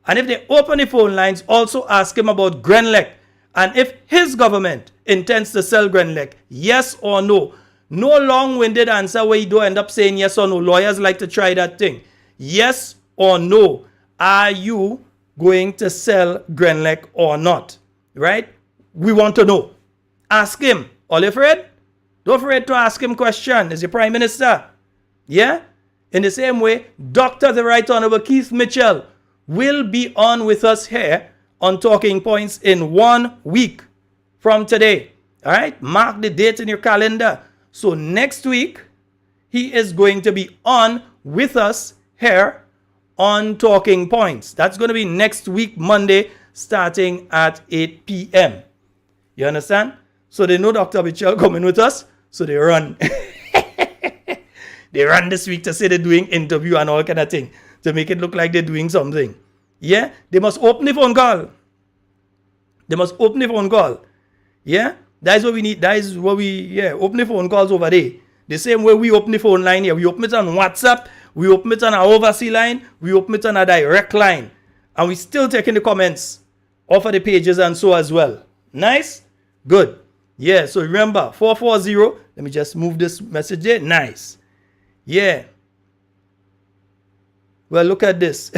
Speaker 2: And if they open the phone lines, also ask him about Grenlec and if his government intends to sell Grenlec, yes or no. No long-winded answer where you don't end up saying yes or no. Lawyers like to try that thing. Yes or no. Are you going to sell Grenlec or not? Right? We want to know. Ask him. All you afraid? Don't afraid to ask him question. Is your Prime Minister? Yeah? In the same way, Dr. the Right Honorable Keith Mitchell will be on with us here on Talking Points in 1 week from today. All right? Mark the date in your calendar. So next week, he is going to be on with us here on Talking Points. That's going to be next week, Monday, starting at 8 p.m. You understand? So they know Dr. Mitchell coming with us, so they run. They run this week to say they're doing interview and all kind of thing to make it look like they're doing something. Yeah? They must open the phone call. They must open the phone call. Yeah? That is what we need. That is what we, open the phone calls over there. The same way we open the phone line here. We open it on WhatsApp. We open it on our overseas line. We open it on a direct line. And we still taking the comments off of the pages and so as well. Nice? Good. Yeah, so remember, 440. Let me just move this message there. Nice. Yeah. Well, look at this.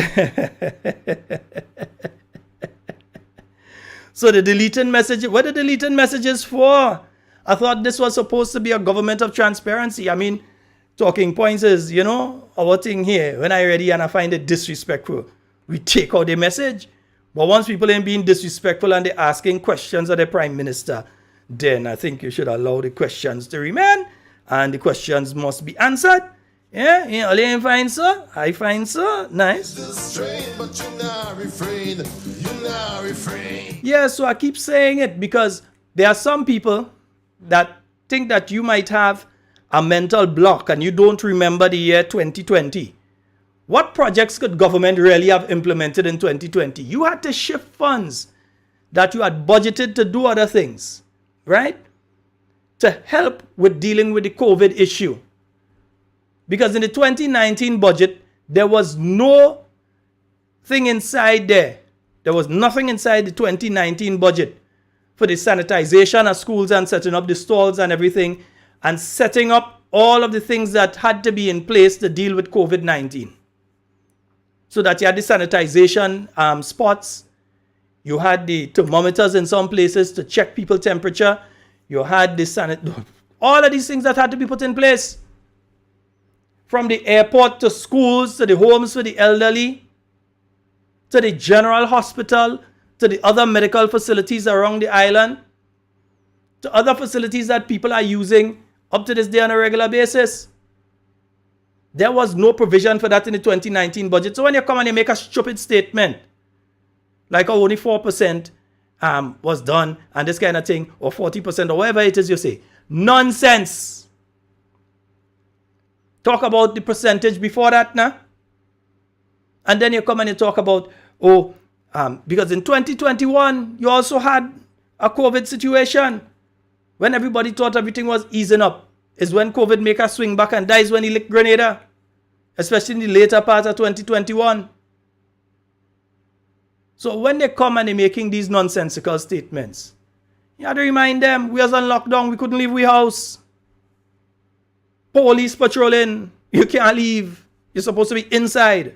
Speaker 2: So the deleting message, what are the deleting messages for? I thought this was supposed to be a government of transparency. I mean, Talking Points is, our thing here. When I ready and I find it disrespectful, we take out the message. But once people ain't being disrespectful and they're asking questions of the Prime Minister, then I think you should allow the questions to remain and the questions must be answered. Yeah, you ain't fine, sir. I find so. Nice. Yeah, so I keep saying it because there are some people that think that you might have a mental block and you don't remember the year 2020. What projects could government really have implemented in 2020? You had to shift funds that you had budgeted to do other things, right? To help with dealing with the COVID issue. Because in the 2019 budget, there was no thing inside there. There was nothing inside the 2019 budget for the sanitization of schools and setting up the stalls and everything and setting up all of the things that had to be in place to deal with COVID-19. So that you had the sanitization spots, you had the thermometers in some places to check people's temperature, you had the all of these things that had to be put in place. From the airport to schools, to the homes for the elderly, to the general hospital, to the other medical facilities around the island, to other facilities that people are using up to this day on a regular basis. There was no provision for that in the 2019 budget. So when you come and you make a stupid statement, like only 4% was done and this kind of thing, or 40% or whatever it is you say, nonsense. Talk about the percentage before that now. And then you come and you talk about, because in 2021, you also had a COVID situation when everybody thought everything was easing up. is when COVID make a swing back, and that is when he licked Grenada, especially in the later part of 2021. So when they come and they're making these nonsensical statements, you have to remind them, we was on lockdown, we couldn't leave we house. Police patrolling, you can't leave. You're supposed to be inside.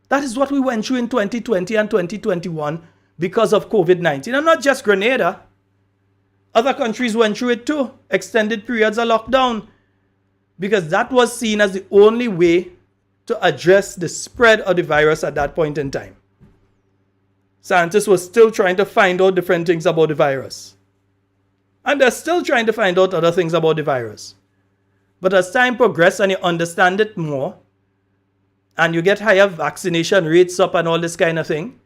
Speaker 2: That is what we went through in 2020 and 2021 because of COVID-19. And not just Grenada. Other countries went through it too. Extended periods of lockdown. Because that was seen as the only way to address the spread of the virus at that point in time. Scientists were still trying to find out different things about the virus. And they're still trying to find out other things about the virus. But as time progresses and you understand it more, and you get higher vaccination rates up and all this kind of thing,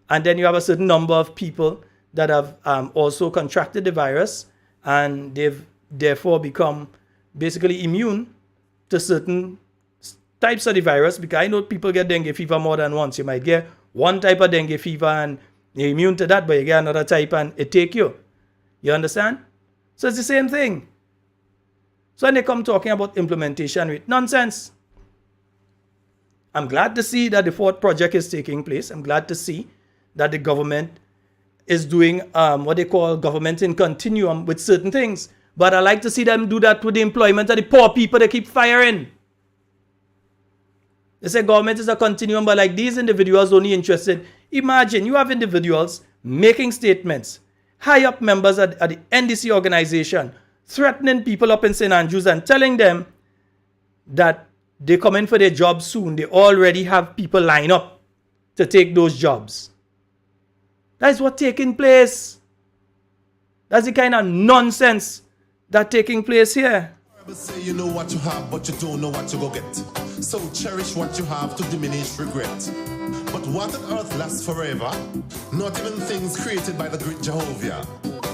Speaker 2: and then you have a certain number of people that have also contracted the virus, and they've therefore become basically immune to certain types of the virus, because I know people get dengue fever more than once. You might get one type of dengue fever and you're immune to that, but you get another type and it take you. You understand? So it's the same thing. So when they come talking about implementation rate, nonsense. I'm glad to see that the fourth project is taking place. I'm glad to see that the government is doing what they call government in continuum with certain things. But I like to see them do that with the employment of the poor people they keep firing. They say government is a continuum, but like these individuals only interested. Imagine you have individuals making statements, high up members at the NDC organization, threatening people up in St. Andrews and telling them that they come in for their jobs soon. They already have people line up to take those jobs. That is what's taking place. That's the kind of nonsense that's taking place here.
Speaker 1: Say you know what you have, but you don't know what you go get. So cherish what you have to diminish regret. But what on earth lasts forever? Not even things created by the great Jehovah.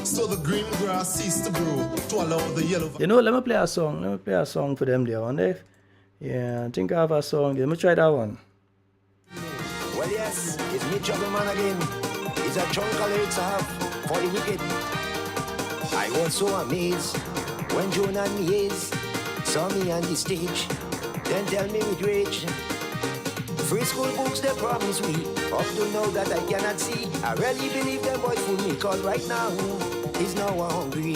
Speaker 1: So the green grass ceased to grow to allow the yellow.
Speaker 2: You know, let me play a song. Let me play a song for them there. Wonder yeah, I think I have a song. Let me try that one.
Speaker 4: Well, yes, it's me, Trouble Man again. It's a chunk of lyrics I have for the wicked. I was so amazed when Joan and Mies saw me on the stage. Then tell me with rage, free school books they promise me. Up to now that I cannot see. I really believe them boys fool me. Cause right now, is now hungry.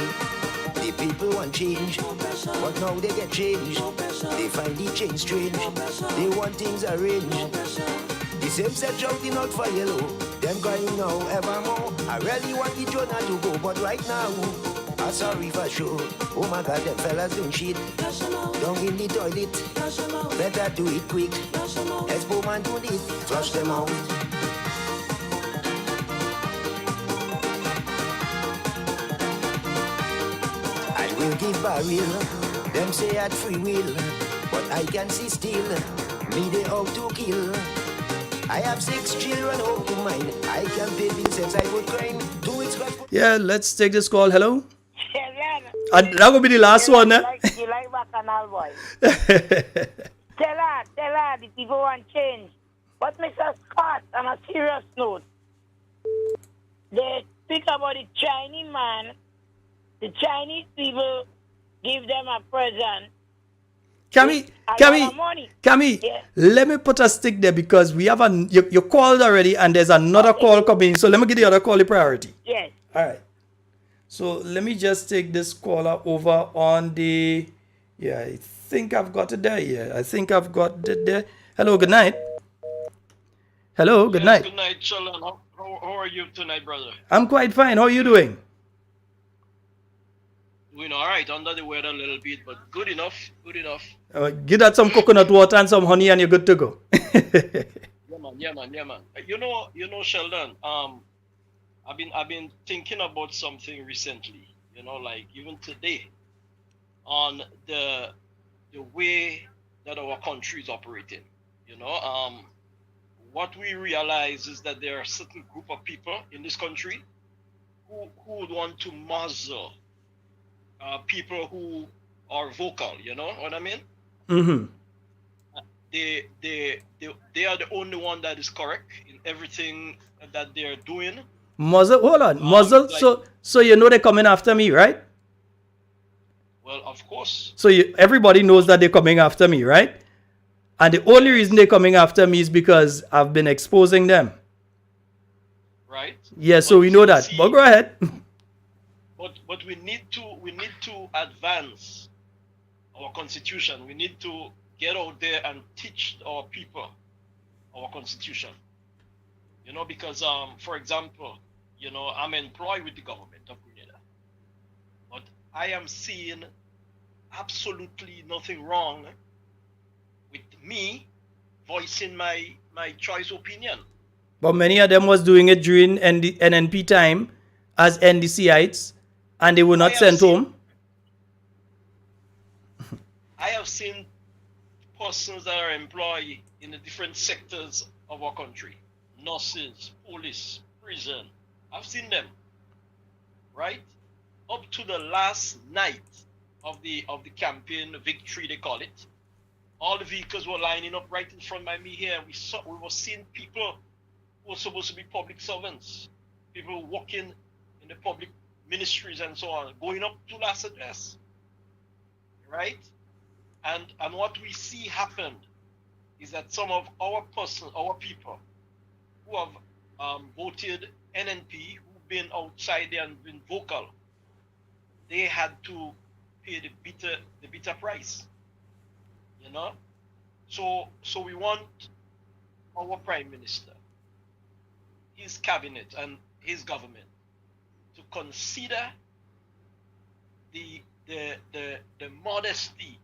Speaker 4: The people want change, but now they get change. They find the change strange. They want things arranged. The same set shouting out for yellow. Them going now evermore. I really want the Jonah to go, but right now, I'm sorry for sure. Oh my God, them fellas don't shit. Down in the toilet. Better do it quick. Expo man do it. Flush them out. I will give barrel. Them say at free will. But I can see still. Me they out to kill. I have 6 children home to mine. I can pay bills since I would crime. 2 weeks back.
Speaker 2: Yeah, let's take this call. Hello? That will be the last one, eh?
Speaker 3: You like Bacchanal boy. Tell her the people want change. But Mr. Scott, on a serious note, they speak about the Chinese man. The Chinese people give them a present.
Speaker 2: Kami, yeah. Let me put a stick there because we have you called already and there's another call coming. So let me give the other call the priority.
Speaker 3: Yes.
Speaker 2: All right. So let me just take this caller over on the, yeah, I think I've got it there. Yeah, I think I've got it there. Hello, good night. Hello, good night.
Speaker 5: Good night, Sheldon. How are you tonight, brother?
Speaker 2: I'm quite fine. How are you doing?
Speaker 5: Doing all right. Under the weather a little bit, but good enough. Good enough.
Speaker 2: Give that some coconut water and some honey and you're good to go.
Speaker 5: Yeah, man. You know, Sheldon, I've been thinking about something recently, you know, like even today, on the way that our country is operating. You know, what we realize is that there are a certain group of people in this country who would want to muzzle people who are vocal, you know what I mean?
Speaker 2: Mm-hmm.
Speaker 5: They are the only one that is correct in everything that they're doing.
Speaker 2: Muzzle, hold on, muzzle.
Speaker 5: Like,
Speaker 2: so you know they're coming after me, right?
Speaker 5: Well, of course.
Speaker 2: So everybody knows that they're coming after me, right? And the only reason they're coming after me is because I've been exposing them.
Speaker 5: Right?
Speaker 2: Yeah, so we know that. But go ahead.
Speaker 5: But we need to advance our constitution. We need to get out there and teach our people our constitution. You know, because for example, you know, I'm employed with the government of Grenada, but I am seeing absolutely nothing wrong with me voicing my choice opinion.
Speaker 2: But many of them was doing it during NNP time as NDCites, and they were not sent home.
Speaker 5: I have seen persons that are employed in the different sectors of our country, nurses, police, prison. I've seen them, right? Up to the last night of the campaign victory, they call it. All the vehicles were lining up right in front of me here. We were seeing people who were supposed to be public servants, people working in the public ministries and so on, going up to last address, right? And what we see happen is that some of our people who have voted NNP, who've been outside there and been vocal, they had to pay the bitter price. You know? So we want our Prime Minister, his cabinet and his government to consider the modesty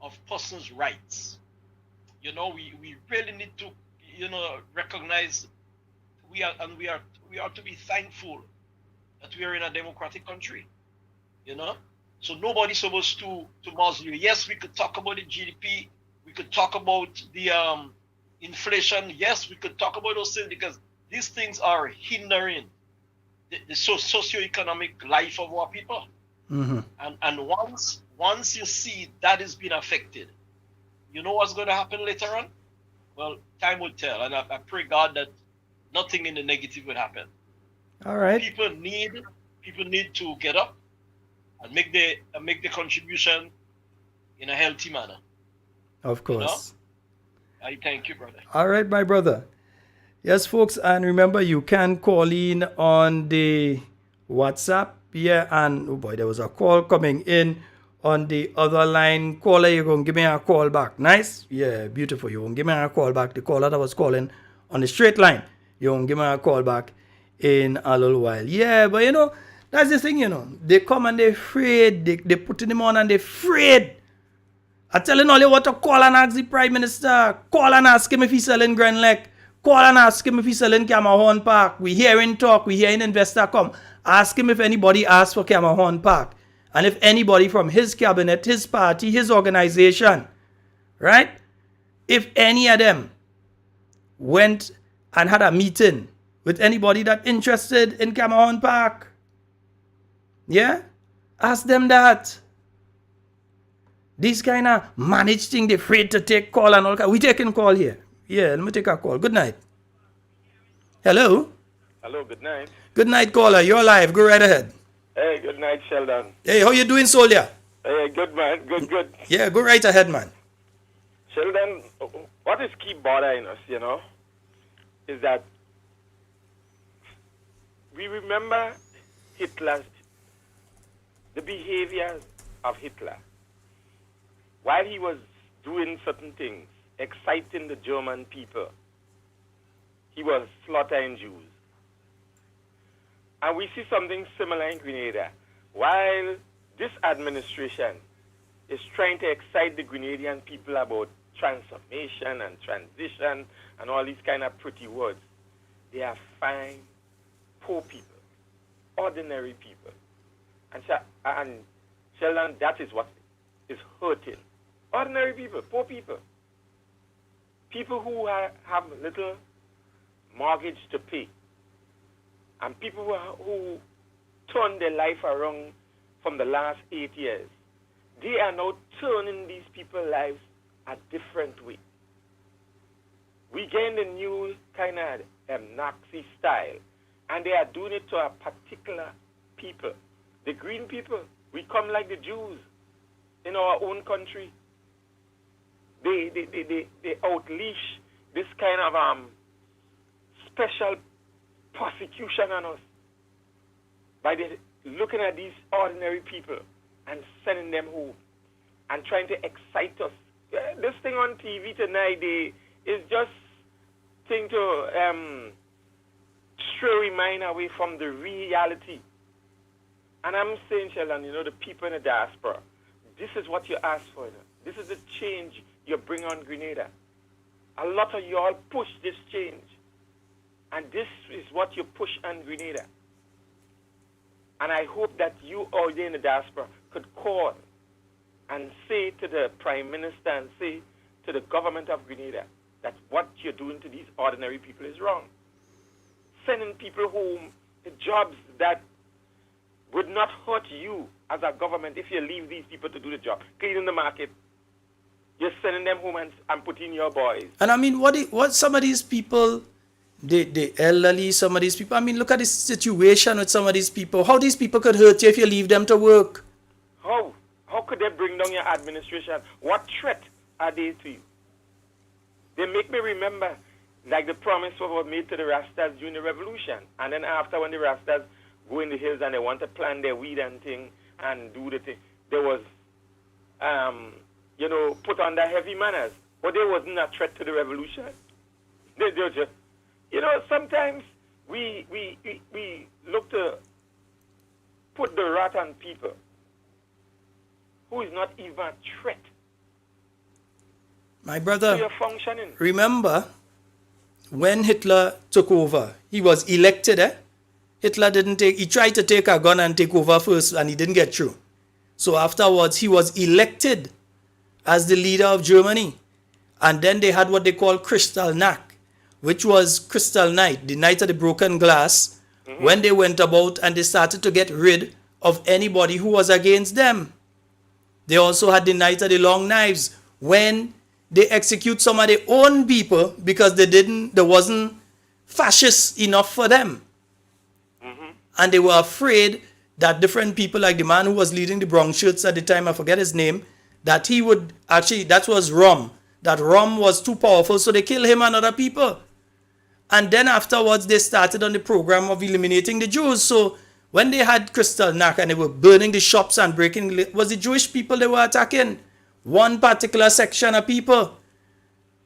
Speaker 5: of persons' rights. You know, we really need to, you know, recognize we are to be thankful that we are in a democratic country. You know? So nobody's supposed to muzzle you. Yes, we could talk about the GDP, we could talk about the inflation. Yes, we could talk about those things because these things are hindering the socio-economic life of our people.
Speaker 2: Mm-hmm.
Speaker 5: And once you see that is being affected, you know what's going to happen later on? Well, time will tell, and I pray God that nothing in the negative will happen.
Speaker 2: All right.
Speaker 5: People need to get up and make the contribution in a healthy manner.
Speaker 2: Of course.
Speaker 5: You know? I thank you, brother.
Speaker 2: All right, my brother. Yes, folks, and remember you can call in on the WhatsApp. Yeah, and oh boy, there was a call coming in on the other line. Caller, you're going to give me a call back. Nice? Yeah, beautiful. You're going to give me a call back. The caller that was calling on the straight line, you're going to give me a call back in a little while. Yeah, but you know, that's the thing, you know. They come and they're afraid. They put them on and they're afraid. I'm telling all you what to call and ask the Prime Minister. Call and ask him if he's selling Grand Lake. Call and ask him if he's selling Camerhorn Park. We hearing talk. We hearing investor come. Ask him if anybody asked for Camerhorn Park. And if anybody from his cabinet, his party, his organization, right? If any of them went and had a meeting with anybody that interested in Camerhorn Park. Yeah? Ask them that. These kind of managed thing, they're afraid to take call and all. We taking call here. Yeah, let me take a call. Good night. Hello?
Speaker 6: Hello, good night.
Speaker 2: Good night, caller. You're live. Go right ahead.
Speaker 6: Hey, good night, Sheldon.
Speaker 2: Hey, how you doing, Solia?
Speaker 6: Hey, good, man. Good.
Speaker 2: Yeah, go right ahead, man.
Speaker 6: Sheldon, what is keep bothering us, you know, is that we remember the behaviors of Hitler. While he was doing certain things, exciting the German people, he was slaughtering Jews. And we see something similar in Grenada. While this administration is trying to excite the Grenadian people about transformation and transition and all these kind of pretty words, they are fine, poor people, ordinary people. And Sheldon, that is what is hurting. Ordinary people, poor people. People who have little mortgage to pay. And people who turned their life around from the last 8 years. They are now turning these people's lives a different way. We gained a new kind of Nazi style. And they are doing it to a particular people. The green people, we come like the Jews. in our own country. They outleash this kind of special persecution on us by looking at these ordinary people and sending them home and trying to excite us. This thing on TV tonight is just thing to stray mind away from the reality. And I'm saying, Sheldon, the people in the diaspora, this is what you ask for. This is the change you bring on Grenada. A lot of y'all push this change. And this is what you push on Grenada. And I hope that you all there in the diaspora could call and say to the Prime Minister and say to the government of Grenada that what you're doing to these ordinary people is wrong. Sending people home to jobs that would not hurt you as a government if you leave these people to do the job. Cleaning the market. You're sending them home and putting your boys.
Speaker 2: And I mean, what some of these people, the elderly, some of these people, I mean, look at the situation with some of these people. How these people could hurt you if you leave them to work?
Speaker 6: How? How could they bring down your administration? What threat are they to you? They make me remember, like the promise was made to the Rastas during the revolution. And then after, when the Rastas go in the hills and they want to plant their weed and thing and do the thing, there was, put under heavy manners. But there wasn't a threat to the revolution. They just, sometimes we look to put the rat on people who is not even a threat.
Speaker 2: My brother,
Speaker 6: you're functioning.
Speaker 2: Remember, when Hitler took over, he was elected, Hitler he tried to take a gun and take over first, and he didn't get through. So afterwards, he was elected as the leader of Germany. And then they had what they call Kristallnacht, which was Crystal Night, the night of the broken glass, when they went about and they started to get rid of anybody who was against them. They also had the night of the long knives, when they execute some of their own people because there wasn't fascist enough for them. And they were afraid that different people, like the man who was leading the brown shirts at the time, I forget his name, that he would actually, that was Rom, that Rom was too powerful, so they killed him and other people. And then afterwards, they started on the program of eliminating the Jews. So when they had Kristallnacht and they were burning the shops and breaking, was the Jewish people they were attacking? One particular section of people.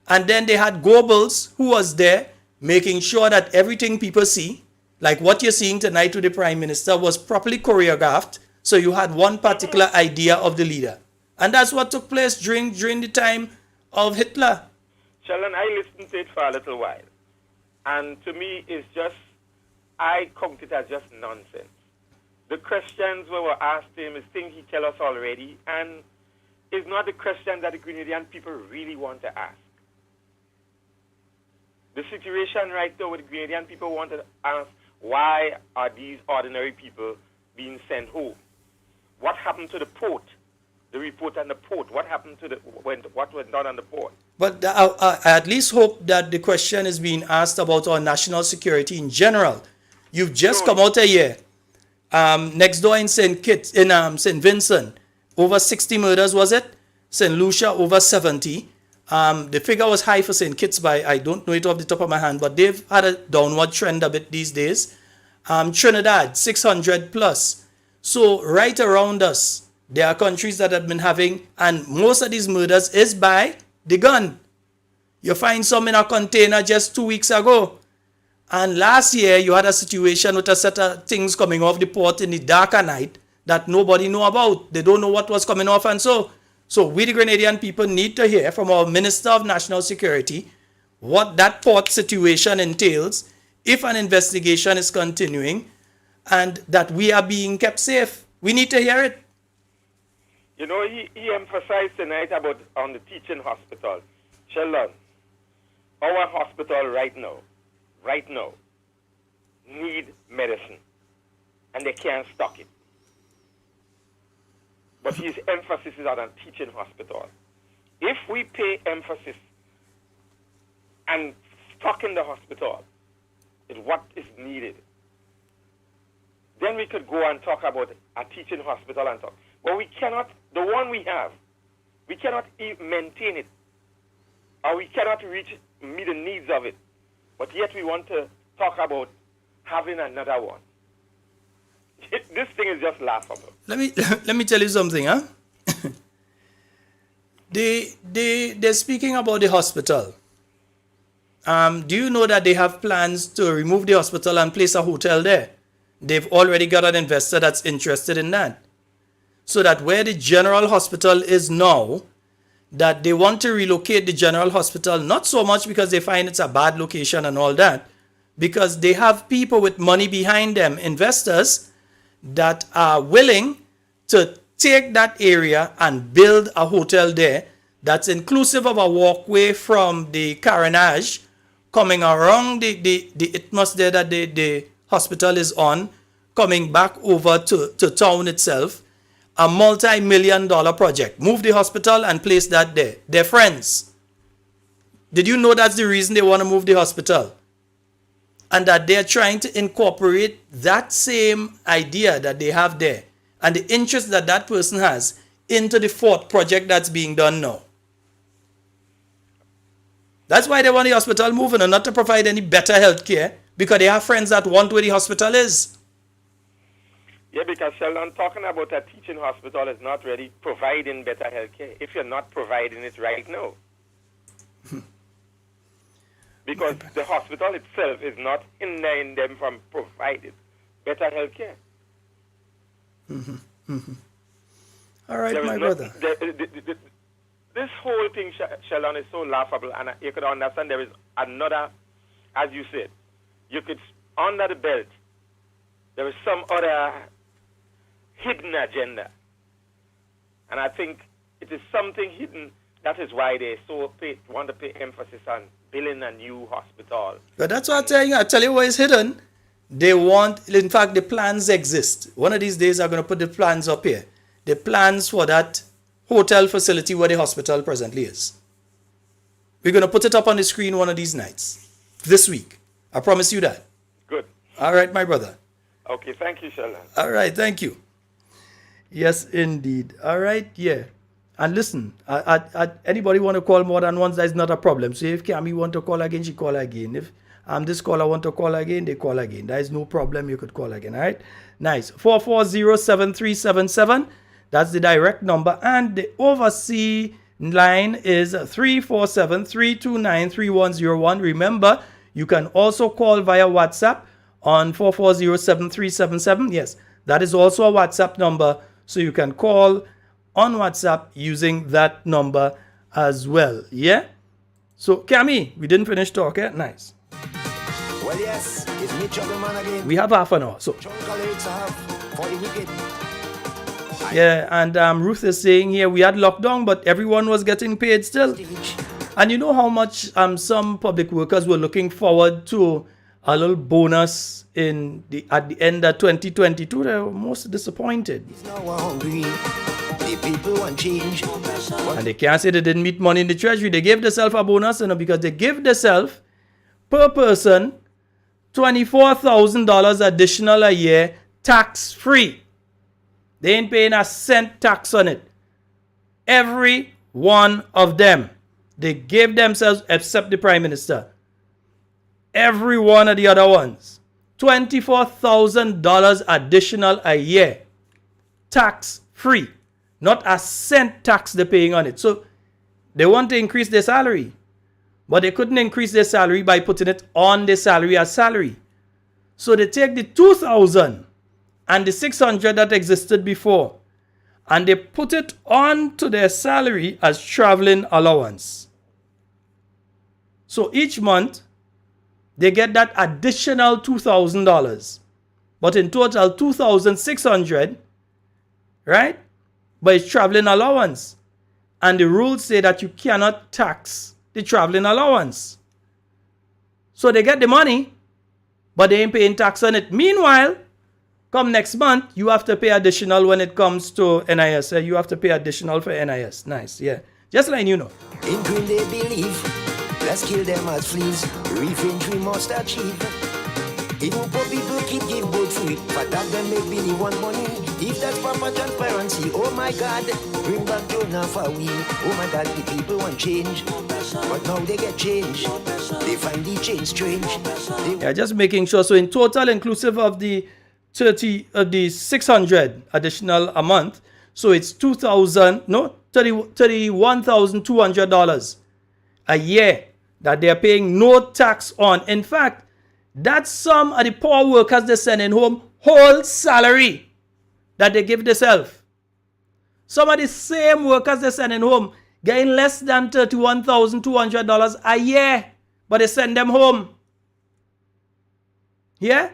Speaker 2: And then they had Goebbels, who was there, making sure that everything people see, like what you're seeing tonight with the Prime Minister, was properly choreographed. So you had one particular idea of the leader. And that's what took place during the time of Hitler.
Speaker 6: Sheldon, I listened to it for a little while. And to me, it's just, I count it as just nonsense. The questions we were asked him is things he tell us already, and it's not the question that the Grenadian people really want to ask. The situation right now with the Grenadian people want to ask, why are these ordinary people being sent home? What happened to the port? The report on the port. What happened to what went on the port?
Speaker 2: But I at least hope that the question is being asked about our national security in general. You've just come out a year. Next door in St. Kitts, in St. Vincent, over 60 murders, was it? St. Lucia, over 70. The figure was high for St. Kitts, by I don't know it off the top of my hand, but they've had a downward trend a bit these days. Trinidad, 600 plus. So right around us, there are countries that have been having, and most of these murders is by the gun. You find some in a container just 2 weeks ago. And last year, you had a situation with a set of things coming off the port in the darker night that nobody know about. They don't know what was coming off, and so we, the Grenadian people, need to hear from our Minister of National Security what that port situation entails, if an investigation is continuing, and that we are being kept safe. We need to hear it.
Speaker 6: He emphasized tonight about on the teaching hospital. Sheldon, our hospital right now, need medicine, and they can't stock it. But his emphasis is on a teaching hospital. If we pay emphasis and stock in the hospital is what is needed, then we could go and talk about a teaching hospital and talk. But we cannot, the one we have, we cannot maintain it, or we cannot meet the needs of it. But yet we want to talk about having another one. This thing is just laughable.
Speaker 2: Let me tell you something, huh? They're speaking about the hospital. Do you know that they have plans to remove the hospital and place a hotel there? They've already got an investor that's interested in that. So that where the general hospital is now, that they want to relocate the general hospital, not so much because they find it's a bad location and all that, because they have people with money behind them, investors, that are willing to take that area and build a hotel there that's inclusive of a walkway from the Carenage coming around the itmos there that the hospital is on, coming back over to town itself, a multi-million-dollar project. Move the hospital and place that there. They're friends. Did you know that's the reason they want to move the hospital? And that they're trying to incorporate that same idea that they have there and the interest that that person has into the fourth project that's being done now. That's why they want the hospital moving and not to provide any better health care, because they have friends that want where the hospital is.
Speaker 6: Yeah, because Sheldon, talking about a teaching hospital is not really providing better health care if you're not providing it right now. Because the hospital itself is not hindering them from providing better health care.
Speaker 2: All right, my brother.
Speaker 6: This whole thing, Sheldon, is so laughable, and you could understand there is another, as you said, you could, under the belt, there is some other hidden agenda. And I think it is something hidden. That is why they want to pay emphasis on building a new hospital.
Speaker 2: But that's what I'm telling you. I tell you what is hidden. They want, in fact, the plans exist. One of these days, I'm going to put the plans up here. The plans for that hotel facility where the hospital presently is. We're going to put it up on the screen one of these nights. This week. I promise you that.
Speaker 6: Good.
Speaker 2: All right, my brother.
Speaker 6: Okay, thank you, Sheldon.
Speaker 2: All right, thank you. Yes, indeed. All right, yeah. And listen, anybody want to call more than once, that's not a problem. So if Cammy want to call again, she call again. If this caller want to call again, they call again. There is no problem. You could call again. All right? Nice. 440-7377. That's the direct number. And the overseas line is 347-329-3101. Remember, you can also call via WhatsApp on 440-7377. Yes, that is also a WhatsApp number. So you can call on WhatsApp using that number as well. Yeah? So, Cammy, we didn't finish talking. Nice.
Speaker 4: Well, yes, it's me, Juggleman, again.
Speaker 2: We have half an hour. So, yeah, and Ruth is saying here, we had lockdown, but everyone was getting paid still. And you know how much some public workers were looking forward to a little bonus at the end of 2022. They were most disappointed.
Speaker 4: People want change.
Speaker 2: And they can't say they didn't meet money in the treasury. They gave themselves a bonus, because they give themselves per person $24,000 additional a year, tax free. They ain't paying a cent tax on it. Every one of them. They gave themselves, except the Prime Minister. Every one of the other ones. $24,000 additional a year. Tax free. Not a cent tax they're paying on it. So they want to increase their salary. But they couldn't increase their salary by putting it on their salary as salary. So they take the $2,000 and the $600 that existed before, and they put it on to their salary as traveling allowance. So each month, they get that additional $2,000. But in total, $2,600, right? But it's traveling allowance. And the rules say that you cannot tax the traveling allowance. So they get the money, but they ain't paying tax on it. Meanwhile, come next month, you have to pay additional when it comes to NIS. You have to pay additional for NIS. Nice, yeah. Just letting you know.
Speaker 4: In green they believe, let's kill them as fleas. Revenge we must achieve. Even poor people keep give good food. it. For that them make believe want money. If that's proper transparency, oh my God, bring back Jonah for we. Oh my God, the people want change, but now they get change. They find the change strange.
Speaker 2: Yeah, just making sure. So in total, inclusive of the 600 additional a month, so it's $31,200 a year that they're paying no tax on. In fact, that's some of the poor workers they're sending home whole salary that they give themselves. Some of the same workers they're sending home getting less than $31,200 a year, but they send them home. Yeah?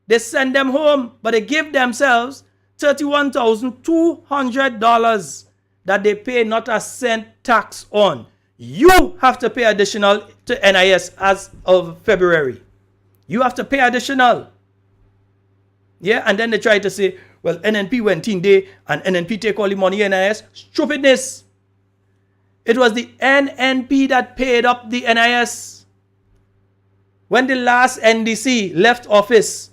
Speaker 2: They send them home, but they give themselves $31,200 that they pay not a cent tax on. You have to pay additional to NIS as of February. You have to pay additional. Yeah, and then they try to say, well, NNP went in there and NNP take all the money NIS. Stupidness. It was the NNP that paid up the NIS. When the last NDC left office,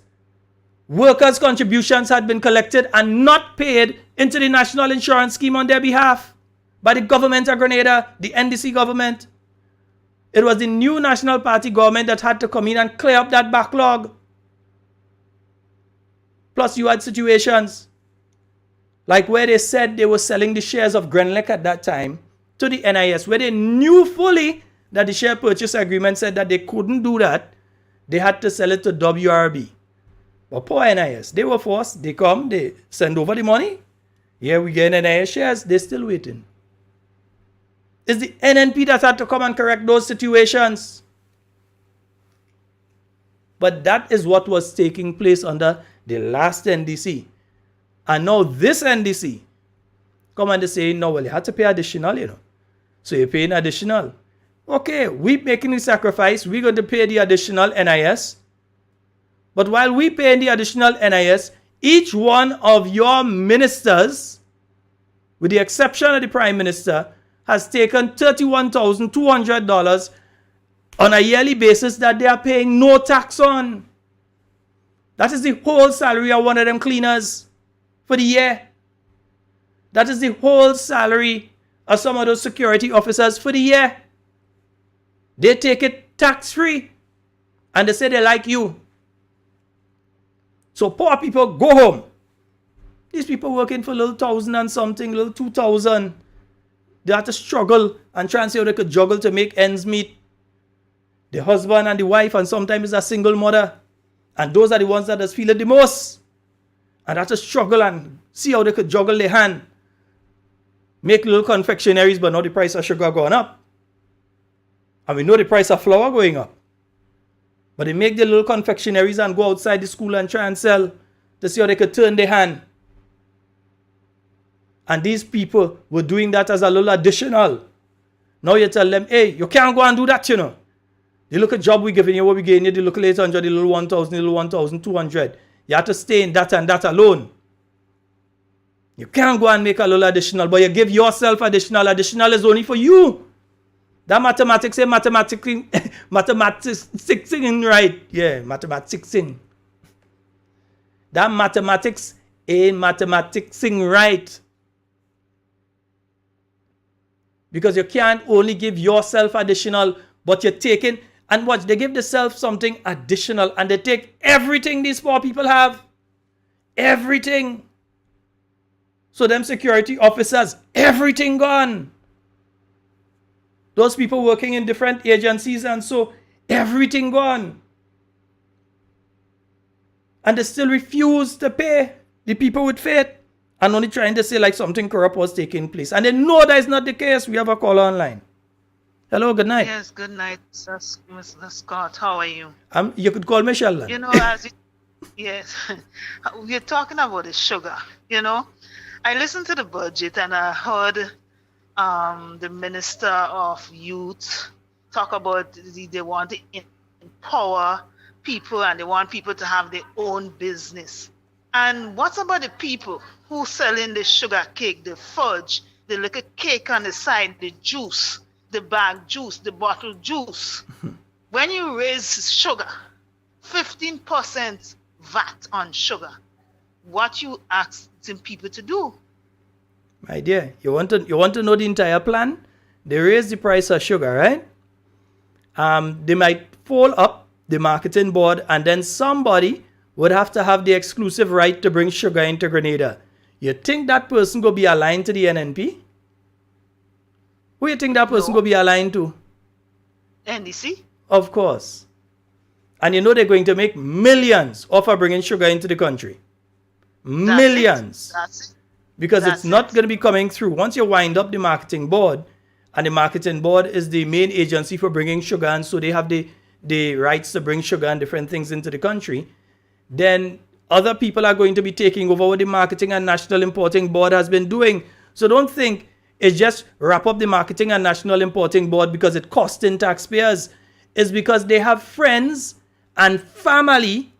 Speaker 2: workers' contributions had been collected and not paid into the National Insurance Scheme on their behalf by the government of Grenada, the NDC government. It was the new National Party government that had to come in and clear up that backlog. Plus, you had situations like where they said they were selling the shares of Grenlec at that time to the NIS, where they knew fully that the share purchase agreement said that they couldn't do that. They had to sell it to WRB. But poor NIS, they were forced. They come, they send over the money. Here we get NIS shares. They're still waiting. It's the NNP that had to come and correct those situations. But that is what was taking place under the last NDC. And now this NDC come and they say, no, well, you had to pay additional, you know. So you're paying additional. Okay, we're making the sacrifice. We're going to pay the additional NIS. But while we pay the additional NIS, each one of your ministers, with the exception of the Prime Minister, has taken $31,200 on a yearly basis that they are paying no tax on. That is the whole salary of one of them cleaners for the year. That is the whole salary of some of those security officers for the year. They take it tax-free and they say they like you. So poor people go home. These people working for a little $1,000 and something, little $2,000. They have to struggle and try and see how they could juggle to make ends meet. The husband and the wife, and sometimes it's a single mother. And those are the ones that just feel it the most. And they have to struggle and see how they could juggle their hand. Make little confectionaries, but now the price of sugar going up. And we know the price of flour going up. But they make the little confectionaries and go outside the school and try and sell to see how they could turn their hand. And these people were doing that as a little additional. Now you tell them, hey, you can't go and do that, you know. You look at job we giving you, what we giving you, the little 800, the little 1,000, the little 1,200. You have to stay in that and that alone. You can't go and make a little additional, but you give yourself additional. Additional is only for you. That mathematics ain't mathematics right. Yeah, mathematics. That mathematics ain't mathematics right. Because you can't only give yourself additional, but you're taking, and watch, they give themselves something additional, and they take everything these poor people have. Everything. So them security officers, everything gone. Those people working in different agencies, and so everything gone. And they still refuse to pay the people with faith. And only trying to say like something corrupt was taking place. And they know that is not the case. We have a caller online. Hello, good night.
Speaker 7: Yes, good night, Mr. Scott. How are you?
Speaker 2: You could call me Sheldon.
Speaker 7: You know, yes, we're talking about the sugar. You know, I listened to the budget and I heard the Minister of Youth talk about they want to empower people and they want people to have their own business. And what about the people who selling the sugar cake, the fudge, the little cake on the side, the juice, the bag juice, the bottle juice? When you raise sugar 15% VAT on sugar. What you asking people to do?
Speaker 2: My dear, you want to know the entire plan? They raise the price of sugar, right? They might fall up the marketing board, and then somebody would have to have the exclusive right to bring sugar into Grenada. You think that person go be aligned to the NNP? Who you think that person go be aligned to?
Speaker 7: NDC?
Speaker 2: Of course. And you know they're going to make millions off of bringing sugar into the country. Millions.
Speaker 7: That's it.
Speaker 2: Because it's not going to be coming through. Once you wind up the marketing board, and the marketing board is the main agency for bringing sugar, and so they have the rights to bring sugar and different things into the country, then other people are going to be taking over what the Marketing and National Importing Board has been doing. So don't think it's just wrap up the Marketing and National Importing Board because it costing taxpayers. It's because they have friends and family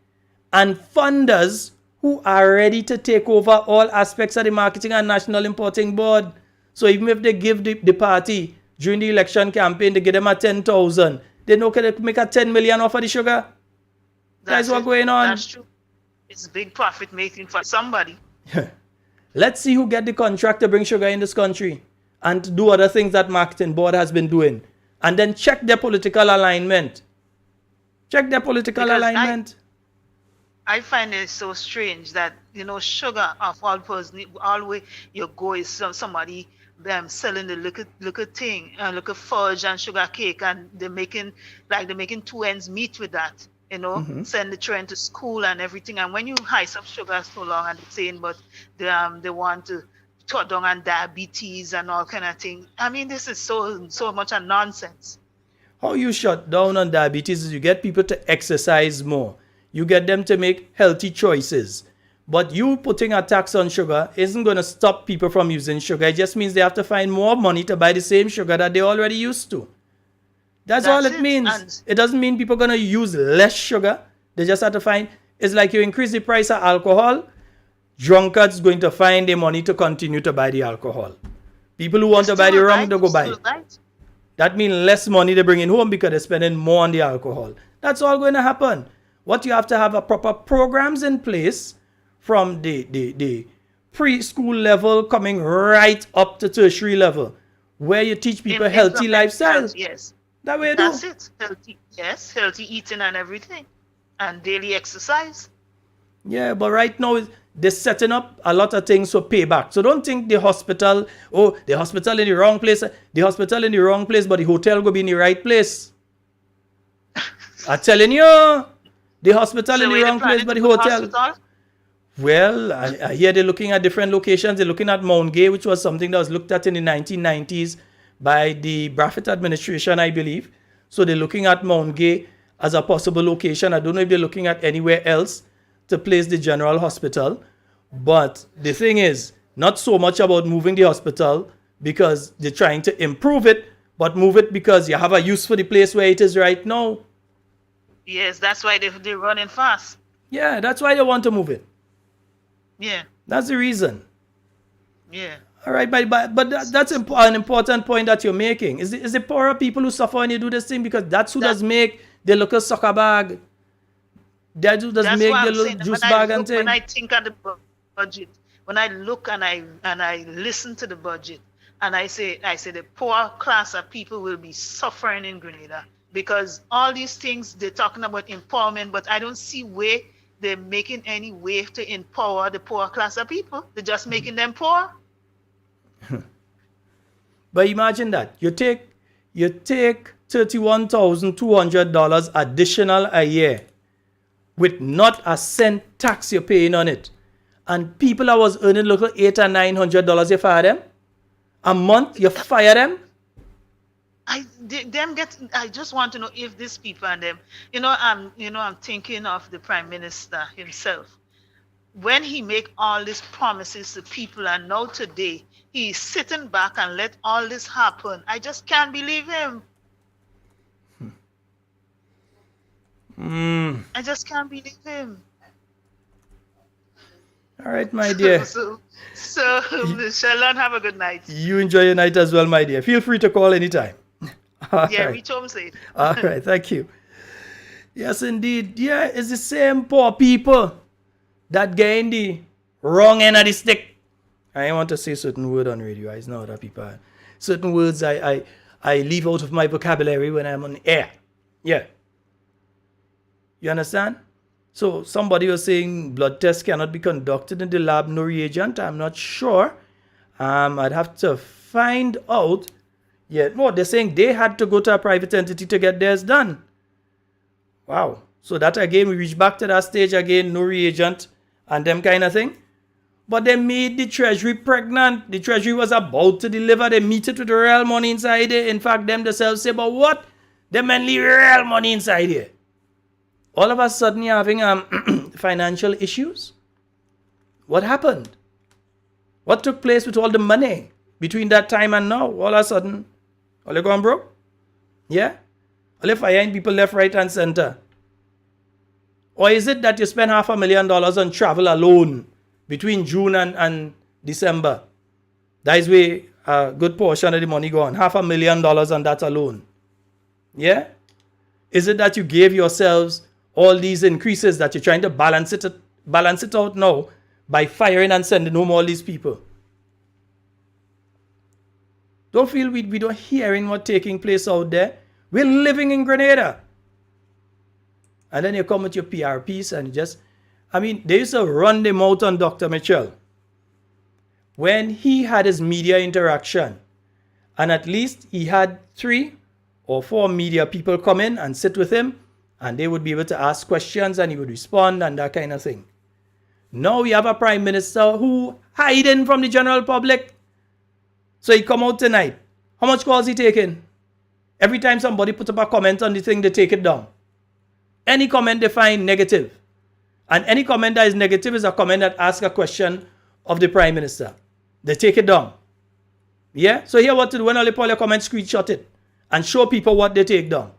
Speaker 2: and funders who are ready to take over all aspects of the Marketing and National Importing Board. So even if they give the party during the election campaign, they give them a 10,000, they know can make a 10 million off of the sugar. That's what's going on.
Speaker 7: That's true. It's big profit making for somebody.
Speaker 2: Let's see who get the contract to bring sugar in this country and to do other things that marketing board has been doing. And then check their political alignment. Check their political alignment.
Speaker 7: I find it so strange that, sugar of all person, all way you go is somebody them selling the little thing, little fudge and sugar cake, and they're making two ends meet with that. Send the children to school and everything. And when you ice up sugar so long, and they're saying, but they want to cut down on diabetes and all kind of thing. I mean, this is so much a nonsense.
Speaker 2: How you shut down on diabetes is you get people to exercise more. You get them to make healthy choices. But you putting a tax on sugar isn't going to stop people from using sugar. It just means they have to find more money to buy the same sugar that they already used to. That's all it means. And it doesn't mean people are going to use less sugar. They just have to find, it's like you increase the price of alcohol, drunkards going to find the money to continue to buy the alcohol. People who want to buy the rum, they go buy it. That means less money they bring in home because they're spending more on the alcohol. That's all going to happen. What you have to have are proper programs in place from the preschool level coming right up to tertiary level, where you teach people healthy lifestyles.
Speaker 7: Yes.
Speaker 2: That way
Speaker 7: That's it. Healthy eating and everything. And daily exercise.
Speaker 2: Yeah, but right now they're setting up a lot of things for payback. So don't think the hospital in the wrong place. The hospital in the wrong place, but the hotel will be in the right place. I'm telling you, the hospital in the wrong place, but the hotel. Well, I hear they're looking at different locations. They're looking at Mount Gay, which was something that was looked at in the 1990s by the Braffett administration, I believe. So they're looking at Mount Gay as a possible location. I don't know if they're looking at anywhere else to place the general hospital. But the thing is, not so much about moving the hospital because they're trying to improve it, but move it because you have a use for the place where it is right now.
Speaker 7: Yes, that's why they're running fast.
Speaker 2: Yeah, that's why they want to move it.
Speaker 7: Yeah.
Speaker 2: That's the reason.
Speaker 7: Yeah.
Speaker 2: All right, but that's an important point that you're making. Is the poorer people who suffer when you do this thing? Because that's who does make the local soccer bag. That's who does make the little juice bag and thing.
Speaker 7: When I think of the budget, when I look and I listen to the budget, and I say the poor class of people will be suffering in Grenada because all these things they're talking about empowerment, but I don't see where they're making any way to empower the poor class of people. They're just making them poor.
Speaker 2: But imagine that you take $31,200 additional a year with not a cent tax you're paying on it, and people that was earning local $800 or $900, you fire them a month. You fire them.
Speaker 7: I just want to know if these people and them, I'm thinking of the Prime Minister himself. When he make all these promises to people, and now today he's sitting back and let all this happen, I just can't believe him. I just can't believe him.
Speaker 2: All right, my dear.
Speaker 7: So Sheldon, have a good night.
Speaker 2: You enjoy your night as well, my dear. Feel free to call anytime.
Speaker 7: Reach home safe.
Speaker 2: All right, thank you. Yes, indeed. Yeah, it's the same poor people that get in the wrong end of the stick. I want to say certain word on radio. It's not other people. Certain words I leave out of my vocabulary when I'm on the air. Yeah. You understand? So somebody was saying blood tests cannot be conducted in the lab, no reagent. I'm not sure. I'd have to find out. Yeah, no, they're saying they had to go to a private entity to get theirs done. Wow. So that again, we reach back to that stage again, no reagent and them kind of thing. But they made the treasury pregnant. The treasury was about to deliver. They meet it with real money inside it. In fact, them themselves say, but what? They mainly real money inside here. All of a sudden, you're having financial issues. What happened? What took place with all the money between that time and now? All of a sudden, all you gone broke? Yeah? All you firing people left, right, and center? Or is it that you spend $500,000 on travel alone between June and December? That is where a good portion of the money gone. $500,000 on that alone. Yeah? Is it that you gave yourselves all these increases that you're trying to balance it out now by firing and sending home all these people? Don't feel we don't hearing what's taking place out there. We're living in Grenada. And then you come with your PR piece and they used to run them out on Dr. Mitchell. When he had his media interaction, and at least he had 3 or 4 media people come in and sit with him, and they would be able to ask questions and he would respond and that kind of thing. Now we have a prime minister who hiding from the general public. So he come out tonight. How much calls he taking? Every time somebody put up a comment on the thing, they take it down. Any comment they find negative. And any comment that is negative is a comment that asks a question of the prime minister. They take it down. Yeah? So here what to do when all your comments, screenshot it and show people what they take down.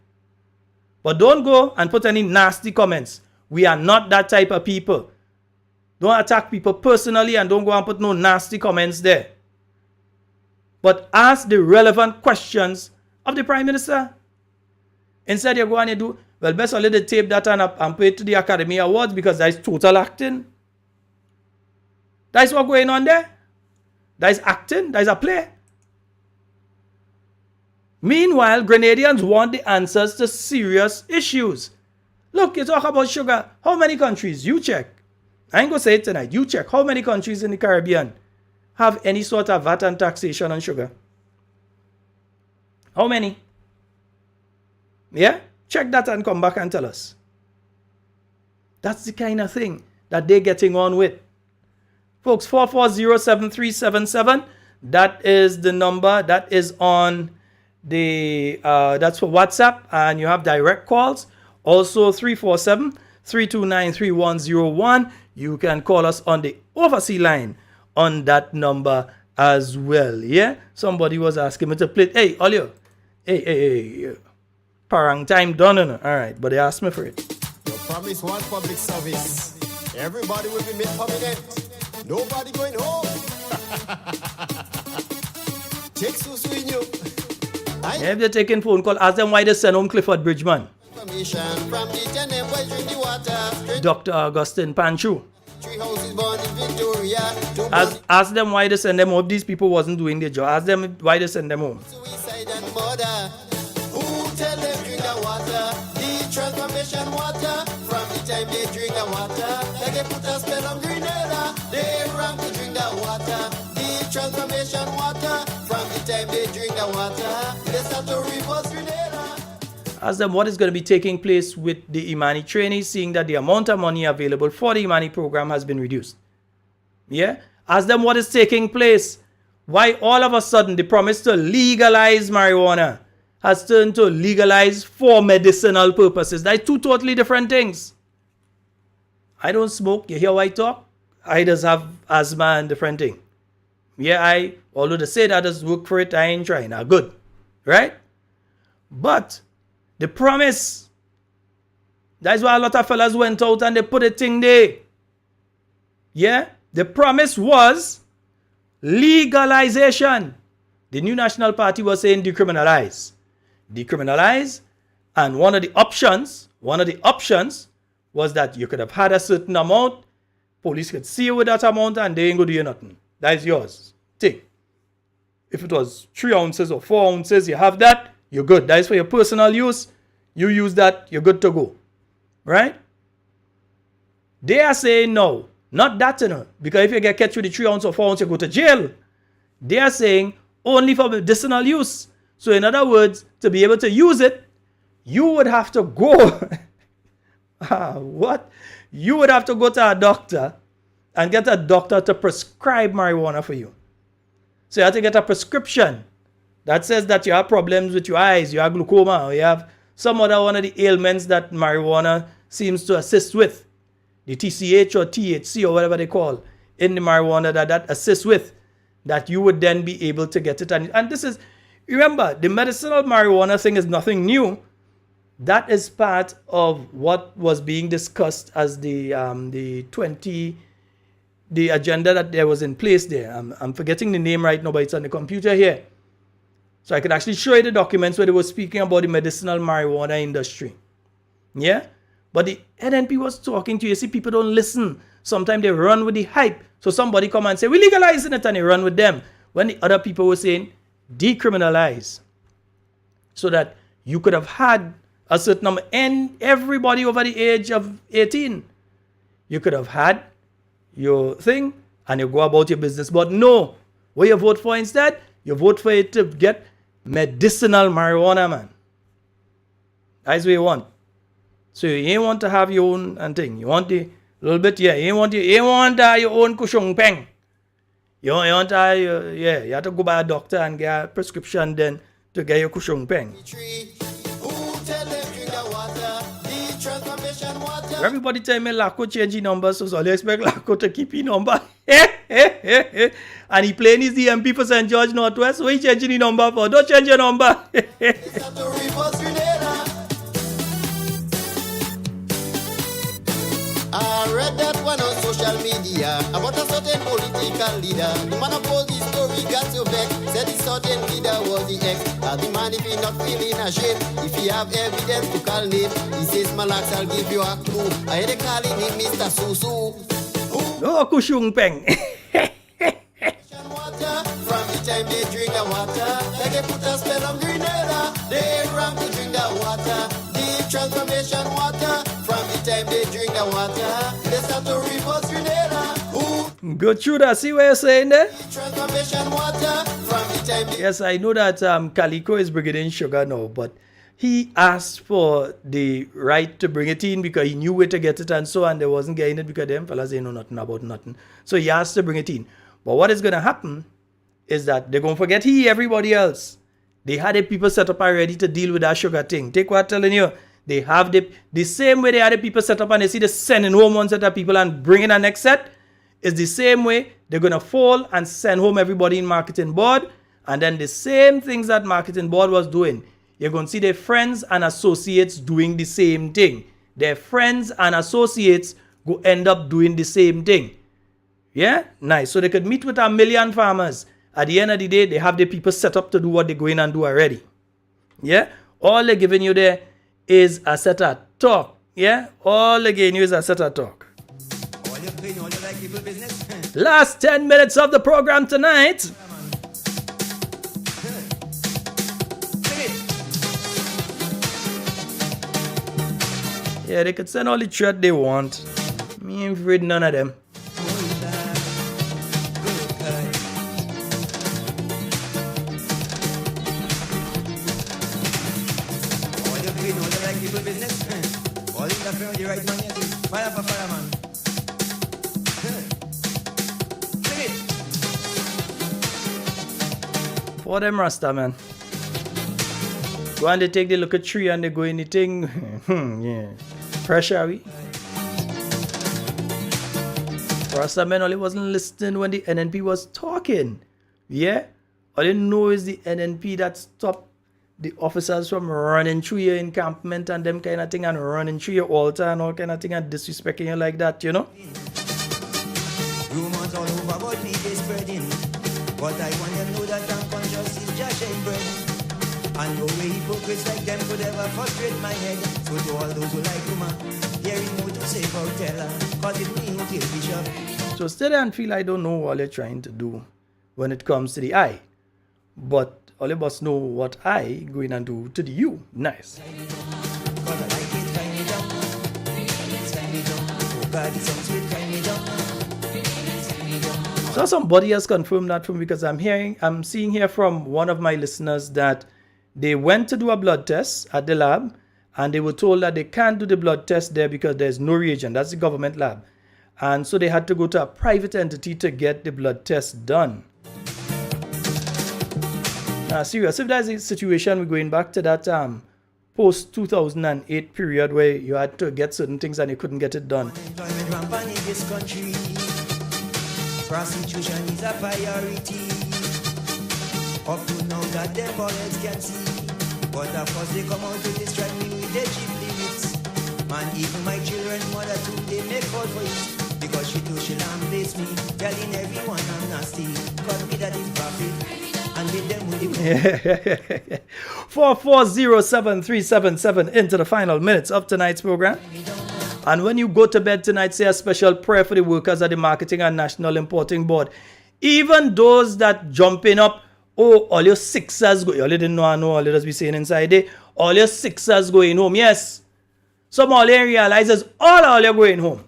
Speaker 2: But don't go and put any nasty comments. We are not that type of people. Don't attack people personally and don't go and put no nasty comments there. But ask the relevant questions of the prime minister. Instead you go and you do, well, best only they tape that and pay it to the Academy Awards because that is total acting. That is what's going on there. That is acting. That is a play. Meanwhile, Grenadians want the answers to serious issues. Look, you talk about sugar. How many countries? You check. I ain't going to say it tonight. You check. How many countries in the Caribbean have any sort of VAT and taxation on sugar? How many? Yeah? Check that and come back and tell us. That's the kind of thing that they're getting on with. Folks, 440-7377. That is the number. That is on the that's for WhatsApp, and you have direct calls. Also 347-329-3101. You can call us on the overseas line on that number as well. Yeah, somebody was asking me to play. Hey, Olio, hey, parang time done. All right, but they asked me for it.
Speaker 1: You promise one public service. Everybody will be made permanent. Nobody going home. Take so sweet you.
Speaker 2: Yeah, if they're taking phone call, ask them why they send home Clifford Bridgman. Dr. Augustine Panchu. Ask them why they send them home. These people wasn't doing their job. Ask them why they send them home.
Speaker 1: Transformation water. From the time they drink the water, like they put a spell on Grenada. They run to drink the water. The transformation water. From the time they drink the water, they start to reverse Grenada.
Speaker 2: Ask them what is going to be taking place with the Imani trainees, seeing that the amount of money available for the Imani program has been reduced. Yeah? Ask them what is taking place. Why all of a sudden the promise to legalize marijuana has turned to legalize for medicinal purposes. That's 2 totally different things. I don't smoke. You hear how I talk? I just have asthma and different thing. Yeah, although they say that does work for it, I ain't trying. Now, good. Right? But the promise, that's why a lot of fellas went out and they put a thing there. Yeah? The promise was legalization. The new National Party was saying decriminalize. Decriminalize, and one of the options one of the options was that you could have had a certain amount, police could see you with that amount, and they ain't gonna do you nothing. That is yours. Take. If it was 3 ounces or 4 ounces, you have that, you're good. That is for your personal use. You use that, you're good to go. Right? They are saying no, not that, because if you get catch with the 3 ounce or 4 ounce, you go to jail. They are saying only for medicinal use. So in other words, to be able to use it, you would have to go. What? You would have to go to a doctor and get a doctor to prescribe marijuana for you. So you have to get a prescription that says that you have problems with your eyes, you have glaucoma, or you have some other one of the ailments that marijuana seems to assist with. The TCH or THC or whatever they call in the marijuana that assists with, that you would then be able to get it. And this is, remember, the medicinal marijuana thing is nothing new. That is part of what was being discussed as the agenda that there was in place there. I'm forgetting the name right now, but it's on the computer here. So I could actually show you the documents where they were speaking about the medicinal marijuana industry. Yeah? But the NNP was talking to you. See, people don't listen. Sometimes they run with the hype. So somebody come and say, we're legalizing it, and they run with them. When the other people were saying, decriminalize. So that you could have had a certain number, and everybody over the age of 18. You could have had your thing, and you go about your business. But no, what you vote for instead? You vote for it to get medicinal marijuana, man. That's what you want. So you ain't want to have your own and thing. You want the little bit, yeah. You want your own kushung peng. You want you have to go by a doctor and get a prescription then to get your kushung peng. Everybody tell me Lako change his number, so you expect Lako to keep his number. And he playing his DMP for St. George Northwest, so he changing his number for. Don't change your number.
Speaker 8: I read that one on social media about a certain political leader. The man opposed the story, got so vexed. Said the certain leader was the ex. The man, if he not feeling ashamed, if he have evidence to call name, he says, Malax, I'll give you a clue. I had a calling him Mr. Susu.
Speaker 2: No, kushung peng.
Speaker 8: From the time they drink the water, like they put a spell on Grenada. They ram to drink the water, the transformation water. From the time they drink the water, they start to reverse Grenada.
Speaker 2: Go through that, see what you're saying there?
Speaker 8: Transformation water. From the time they
Speaker 2: Yes, I know that Calico is bringing in sugar now, but he asked for the right to bring it in because he knew where to get it and so on. They wasn't getting it because them fellas they know nothing about nothing. So he asked to bring it in. But what is going to happen is that they're going to forget everybody else. They had the people set up already to deal with that sugar thing. Take what I'm telling you. They have the same way they had the people set up and they see the sending home one set of people and bringing a next set. Is the same way they're going to fall and send home everybody in marketing board. And then the same things that marketing board was doing. You're going to see their friends and associates doing the same thing. Their friends and associates go end up doing the same thing. Yeah? Nice. So they could meet with 1 million farmers. At the end of the day, they have the people set up to do what they go in and do already. Yeah? All they're giving you there is a set of talk. Yeah? All they're giving you is a set of talk. Last 10 minutes of the program tonight. Yeah, they could send all the threat they want. Me ain't afraid none of them. For them Rasta, man. Go and they take the look at tree and they go in the thing. Yeah. Pressure, we. Rasta man only wasn't listening when the NNP was talking. Yeah? All you know is the NNP that stopped the officers from running through your encampment and them kind of thing and running through your altar and all kind of thing and disrespecting you like that, you know?
Speaker 9: Rumors all over about me they spreading, but I want them to know that I'm conscious is just ain't bread. And no way hypocrites like them could ever frustrate my head. So to all those who like Uma, hearing more to say about Teller, cause it's me who killed Bishop.
Speaker 2: So stay there and feel I don't know what you're trying to do when it comes to the I. But all of us know what I going and do to the you. Nice.
Speaker 9: Cause I like it, tie me down. Tie me down. Oh God, it's some sweet, tie me down. Tie me down.
Speaker 2: So somebody has confirmed that for me, because I'm seeing here from one of my listeners that they went to do a blood test at the lab and they were told that they can't do the blood test there because there's no reagent. That's the government lab. And so they had to go to a private entity to get the blood test done. Now, serious, if that's a situation, we're going back to that post-2008 period where you had to get certain things and you couldn't get it done.
Speaker 9: Employment rampant in this country. Prostitution is a priority. Up to now that them ballets can see. But of course they come out to distract me with their cheap limits. Man, even my children mother too, they make fault for it. Because she too, she'll embrace me. Telling everyone I'm nasty. Call me that is profit. And with them with the
Speaker 2: 4407377 into the final minutes of tonight's program. And when you go to bed tonight, say a special prayer for the workers at the Marketing and National Importing Board. Even those that jumping up, oh, all your sixers go. You all didn't know, I know, all you just be saying inside there. All your sixers going home. Yes. Some all you realizes all you going home.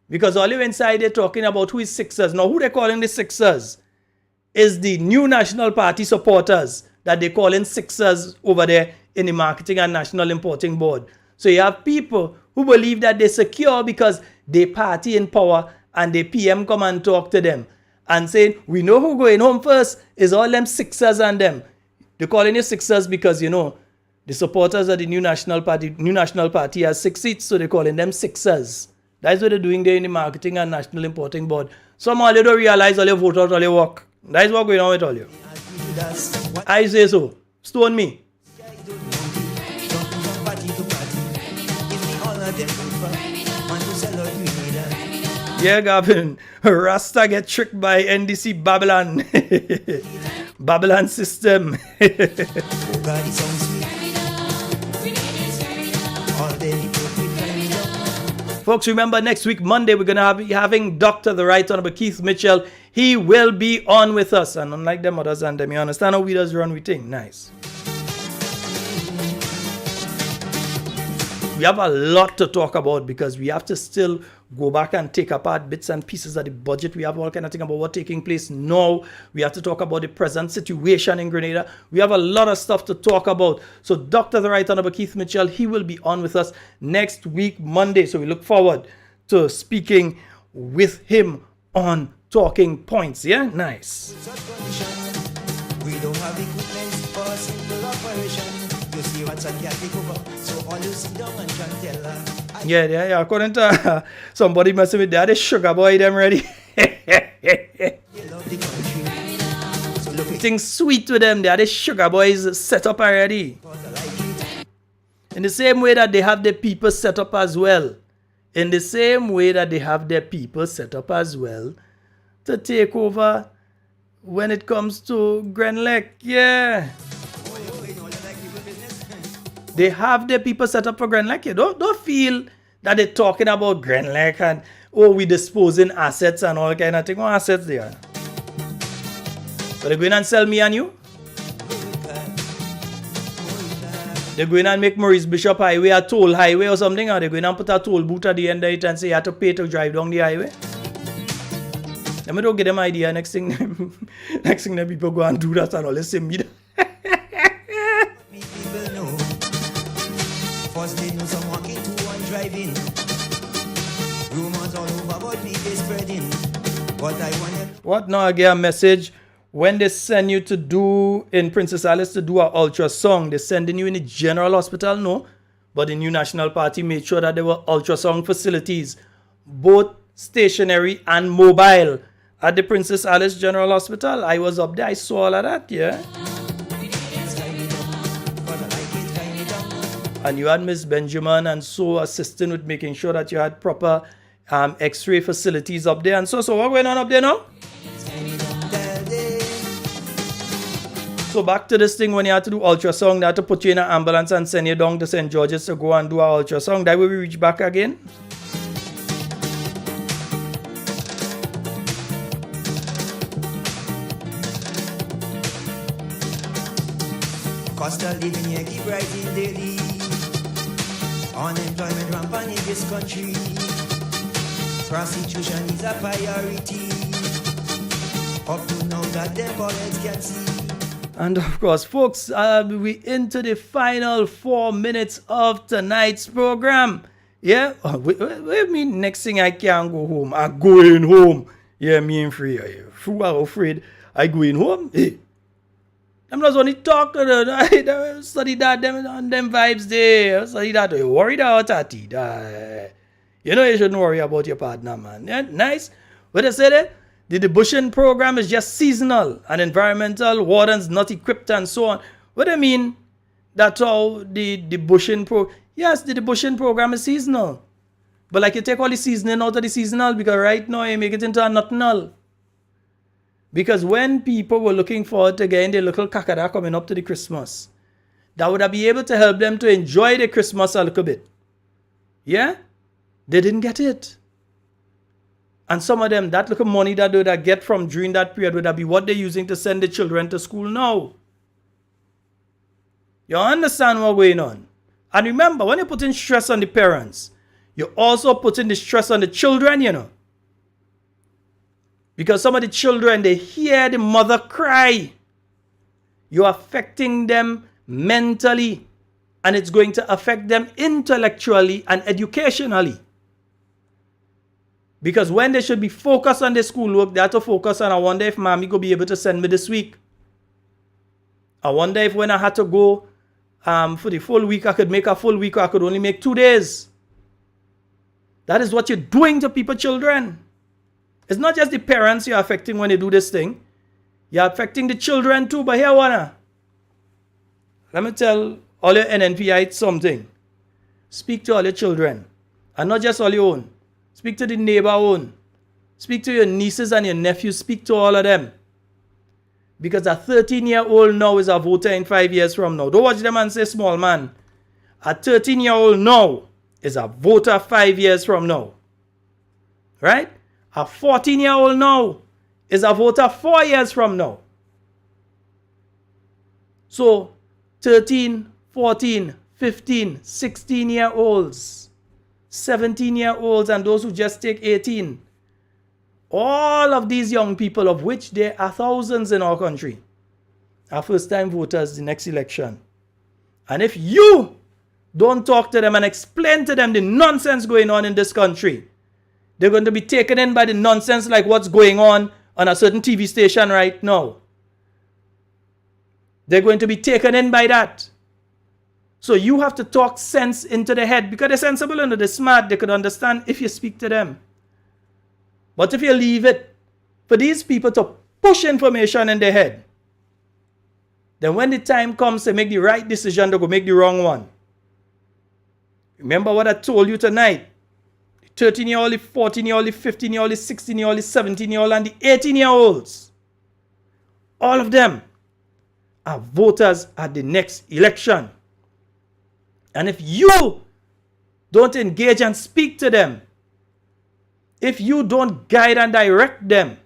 Speaker 2: Because all you inside there talking about who is sixers. Now, who they calling the sixers is the new National Party supporters that they calling sixers over there in the Marketing and National Importing Board. So you have people who believe that they're secure because they party in power and the PM come and talk to them and saying, we know who going home first is all them sixers and them. They're calling you sixers because, you know, the supporters of the new National Party has 6 seats, so they're calling them sixers. That's what they're doing there in the Marketing and National Importing Board. Some all you don't realize all you vote out, all you work. That's what's going on with all you. I say so. Stone me. Yeah, Gavin. Rasta get tricked by NDC Babylon. Babylon system. Folks, remember next week, Monday, we're going to be having Dr. the Right Honorable Keith Mitchell. He will be on with us. And unlike them others and them, you understand how we does run we think. Nice. We have a lot to talk about because we have to still go back and take apart bits and pieces of the budget. We have all kind of thing about what's taking place now. We have to talk about the present situation in Grenada. We have a lot of stuff to talk about. So Dr. the Right Honorable Keith Mitchell, he will be on with us next week, Monday. So we look forward to speaking with him on Talking Points. Yeah, nice.
Speaker 9: We don't have equipment for a simple operation. You see what's on the takeover. So all you sit down and tell her.
Speaker 2: Yeah. According to somebody messing with that, the sugar boy them ready. Things sweet to them. They are the sugar boys set up already. In the same way that they have the people set up as well. In the same way that they have their people set up as well to take over when it comes to Grenlec. Yeah. They have their people set up for Grenlec. You don't feel that they're talking about Grenlec and we disposing assets and all kind of thing. What assets they are? But they're going and sell me and you? They're going and make Maurice Bishop Highway a toll highway or something, or they're going and put a toll booth at the end of it and say you have to pay to drive down the highway? Let me don't get them idea. Next thing them people go and do that and all the same media.
Speaker 9: First they know some walking to and driving. Rumors all over about me they spreading. But I wanted.
Speaker 2: What now? I get a message. When they send you to do in Princess Alice to do an ultrasound, they're sending you in the general hospital, no. But the new National Party made sure that there were ultrasound facilities, both stationary and mobile, at the Princess Alice General Hospital. I was up there, I saw all of that, yeah. And you had Miss Benjamin and so assisting with making sure that you had proper x-ray facilities up there. And so what's going on up there now? So back to this thing when you have to do ultrasound, they have to put you in an ambulance and send you down to St. George's to go and do an ultrasound. That way we reach back again.
Speaker 9: Cost of living here keep rising daily. Unemployment rampant in this country. Prostitution is a priority. Up to now that the politics can see.
Speaker 2: And of course, folks, we into the final 4 minutes of tonight's program. Yeah, what mean next thing I can't go home? I'm going home. Yeah, me and free. Who are afraid I going home? Hey. I'm not only talk to them. Study that them vibes there. Study that. You worried about that. You know you shouldn't worry about your partner, man. Yeah, nice. What I said, the debushing program is just seasonal and environmental wardens not equipped and so on. What I mean, that's how the debushing yes, the debushing program is seasonal. But like you take all the seasoning out of the seasonal because right now you make it into a nutnal. Because when people were looking forward to getting their little kakada coming up to the Christmas, that would have been able to help them to enjoy the Christmas a little bit. Yeah? They didn't get it. And some of them, that little money that they would get from during that period would have been what they're using to send the children to school now. You understand what's going on? And remember, when you're putting stress on the parents, you're also putting the stress on the children, you know. Because some of the children, they hear the mother cry. You're affecting them mentally. And it's going to affect them intellectually and educationally. Because when they should be focused on their schoolwork, they have to focus on, I wonder if mommy will be able to send me this week. I wonder if when I had to go for the full week, I could make a full week or I could only make 2 days. That is what you're doing to people's children. It's not just the parents you're affecting when they do this thing. You're affecting the children too. But here, Wana, let me tell all your NNPites something. Speak to all your children. And not just all your own. Speak to the neighbor own. Speak to your nieces and your nephews. Speak to all of them. Because a 13-year-old now is a voter in 5 years from now. Don't watch them and say small man. A 13-year-old now is a voter 5 years from now. Right? A 14-year-old now is a voter 4 years from now. So 13, 14, 15, 16-year-olds, 17-year-olds, and those who just take 18. All of these young people, of which there are thousands in our country, are first-time voters the next election. And if you don't talk to them and explain to them the nonsense going on in this country, they're going to be taken in by the nonsense like what's going on a certain TV station right now. They're going to be taken in by that. So you have to talk sense into the head because they're sensible and they're smart. They could understand if you speak to them. But if you leave it for these people to push information in their head, then when the time comes to make the right decision, they'll go make the wrong one. Remember what I told you tonight. 13-year-old, 14-year-old, 15-year-old, 16-year-old, 17-year-old, and the 18-year-olds. All of them are voters at the next election. And if you don't engage and speak to them, if you don't guide and direct them,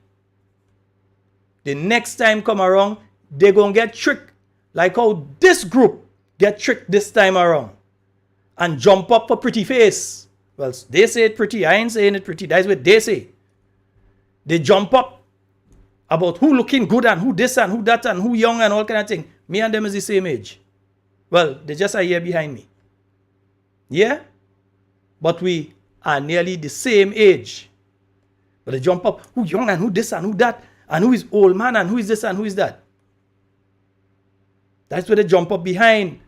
Speaker 2: the next time come around, they're going to get tricked like how this group get tricked this time around and jump up for pretty face. Well, they say it pretty. I ain't saying it pretty. That's what they say. They jump up about who looking good and who this and who that and who young and all kind of thing. Me and them is the same age. Well, they just a year behind me. Yeah? But we are nearly the same age. But they jump up who young and who this and who that and who is old man and who is this and who is that. That's where they jump up behind.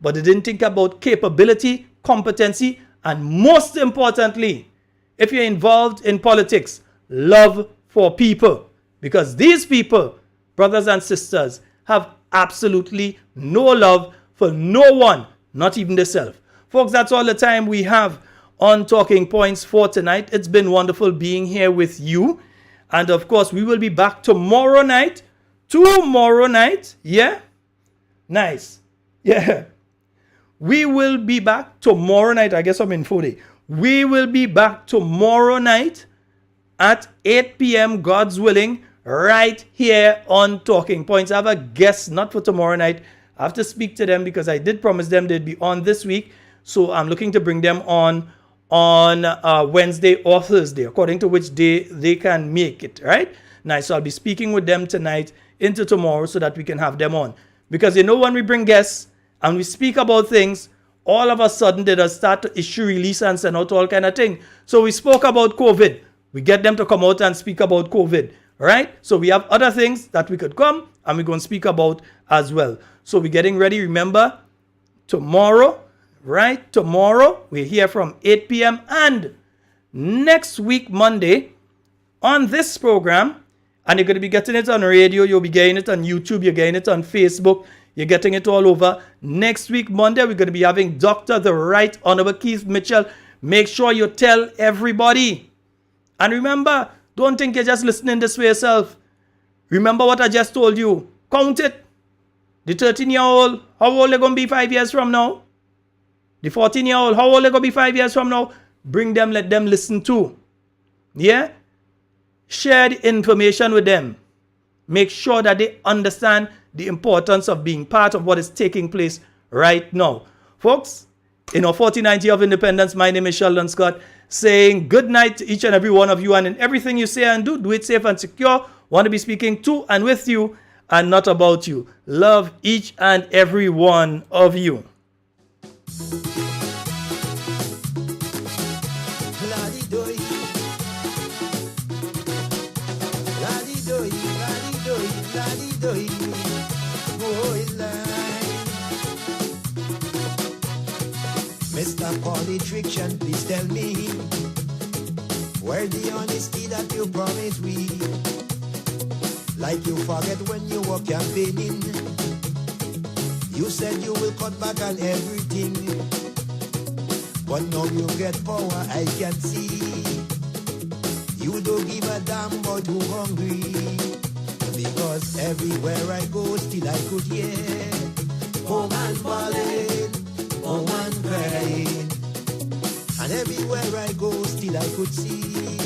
Speaker 2: But they didn't think about capability, competency, and most importantly, if you're involved in politics, love for people. Because these people, brothers and sisters, have absolutely no love for no one, not even themselves. Folks, that's all the time we have on Talking Points for tonight. It's been wonderful being here with you. And of course, we will be back tomorrow night tomorrow night. Yeah? Nice. Yeah. We will be back tomorrow night. I guess I'm in 40. We will be back tomorrow night at 8 p.m. God's willing, right here on Talking Points. I have a guest, not for tomorrow night. I have to speak to them because I did promise them they'd be on this week. So I'm looking to bring them on Wednesday or Thursday, according to which day they can make it, right? Nice. So I'll be speaking with them tonight into tomorrow so that we can have them on. Because when we bring guests and we speak about things, all of a sudden they just start to issue release and send out all kind of thing. So we spoke about COVID. We get them to come out and speak about COVID, right? So we have other things that we could come and we're going to speak about as well. So we're getting ready. Remember, tomorrow, right? Tomorrow, we're here from 8 p.m. And next week, Monday, on this program, and you're going to be getting it on radio, you'll be getting it on YouTube, you're getting it on Facebook, you're getting it all over. Next week, Monday, we're going to be having Dr. the Right Honorable Keith Mitchell. Make sure you tell everybody. And remember, don't think you're just listening this way yourself. Remember what I just told you. Count it. The 13-year-old, how old are going to be 5 years from now? The 14-year-old, how old are going to be 5 years from now? Bring them, let them listen too. Yeah? Share the information with them. Make sure that they understand the importance of being part of what is taking place right now. Folks, in our 49th year of independence, my name is Sheldon Scott, saying good night to each and every one of you. And in everything you say and do it safe and secure. Want to be speaking to and with you and not about you. Love each and every one of you.
Speaker 9: Mr. Politician, please tell me where the honesty that you promised we? Like you forget when you were campaigning, you said you will cut back on everything, but now you get power, I can see. You don't give a damn about who hungry, because everywhere I go, still I could hear poor man falling, poor man crying, and everywhere I go, still I could see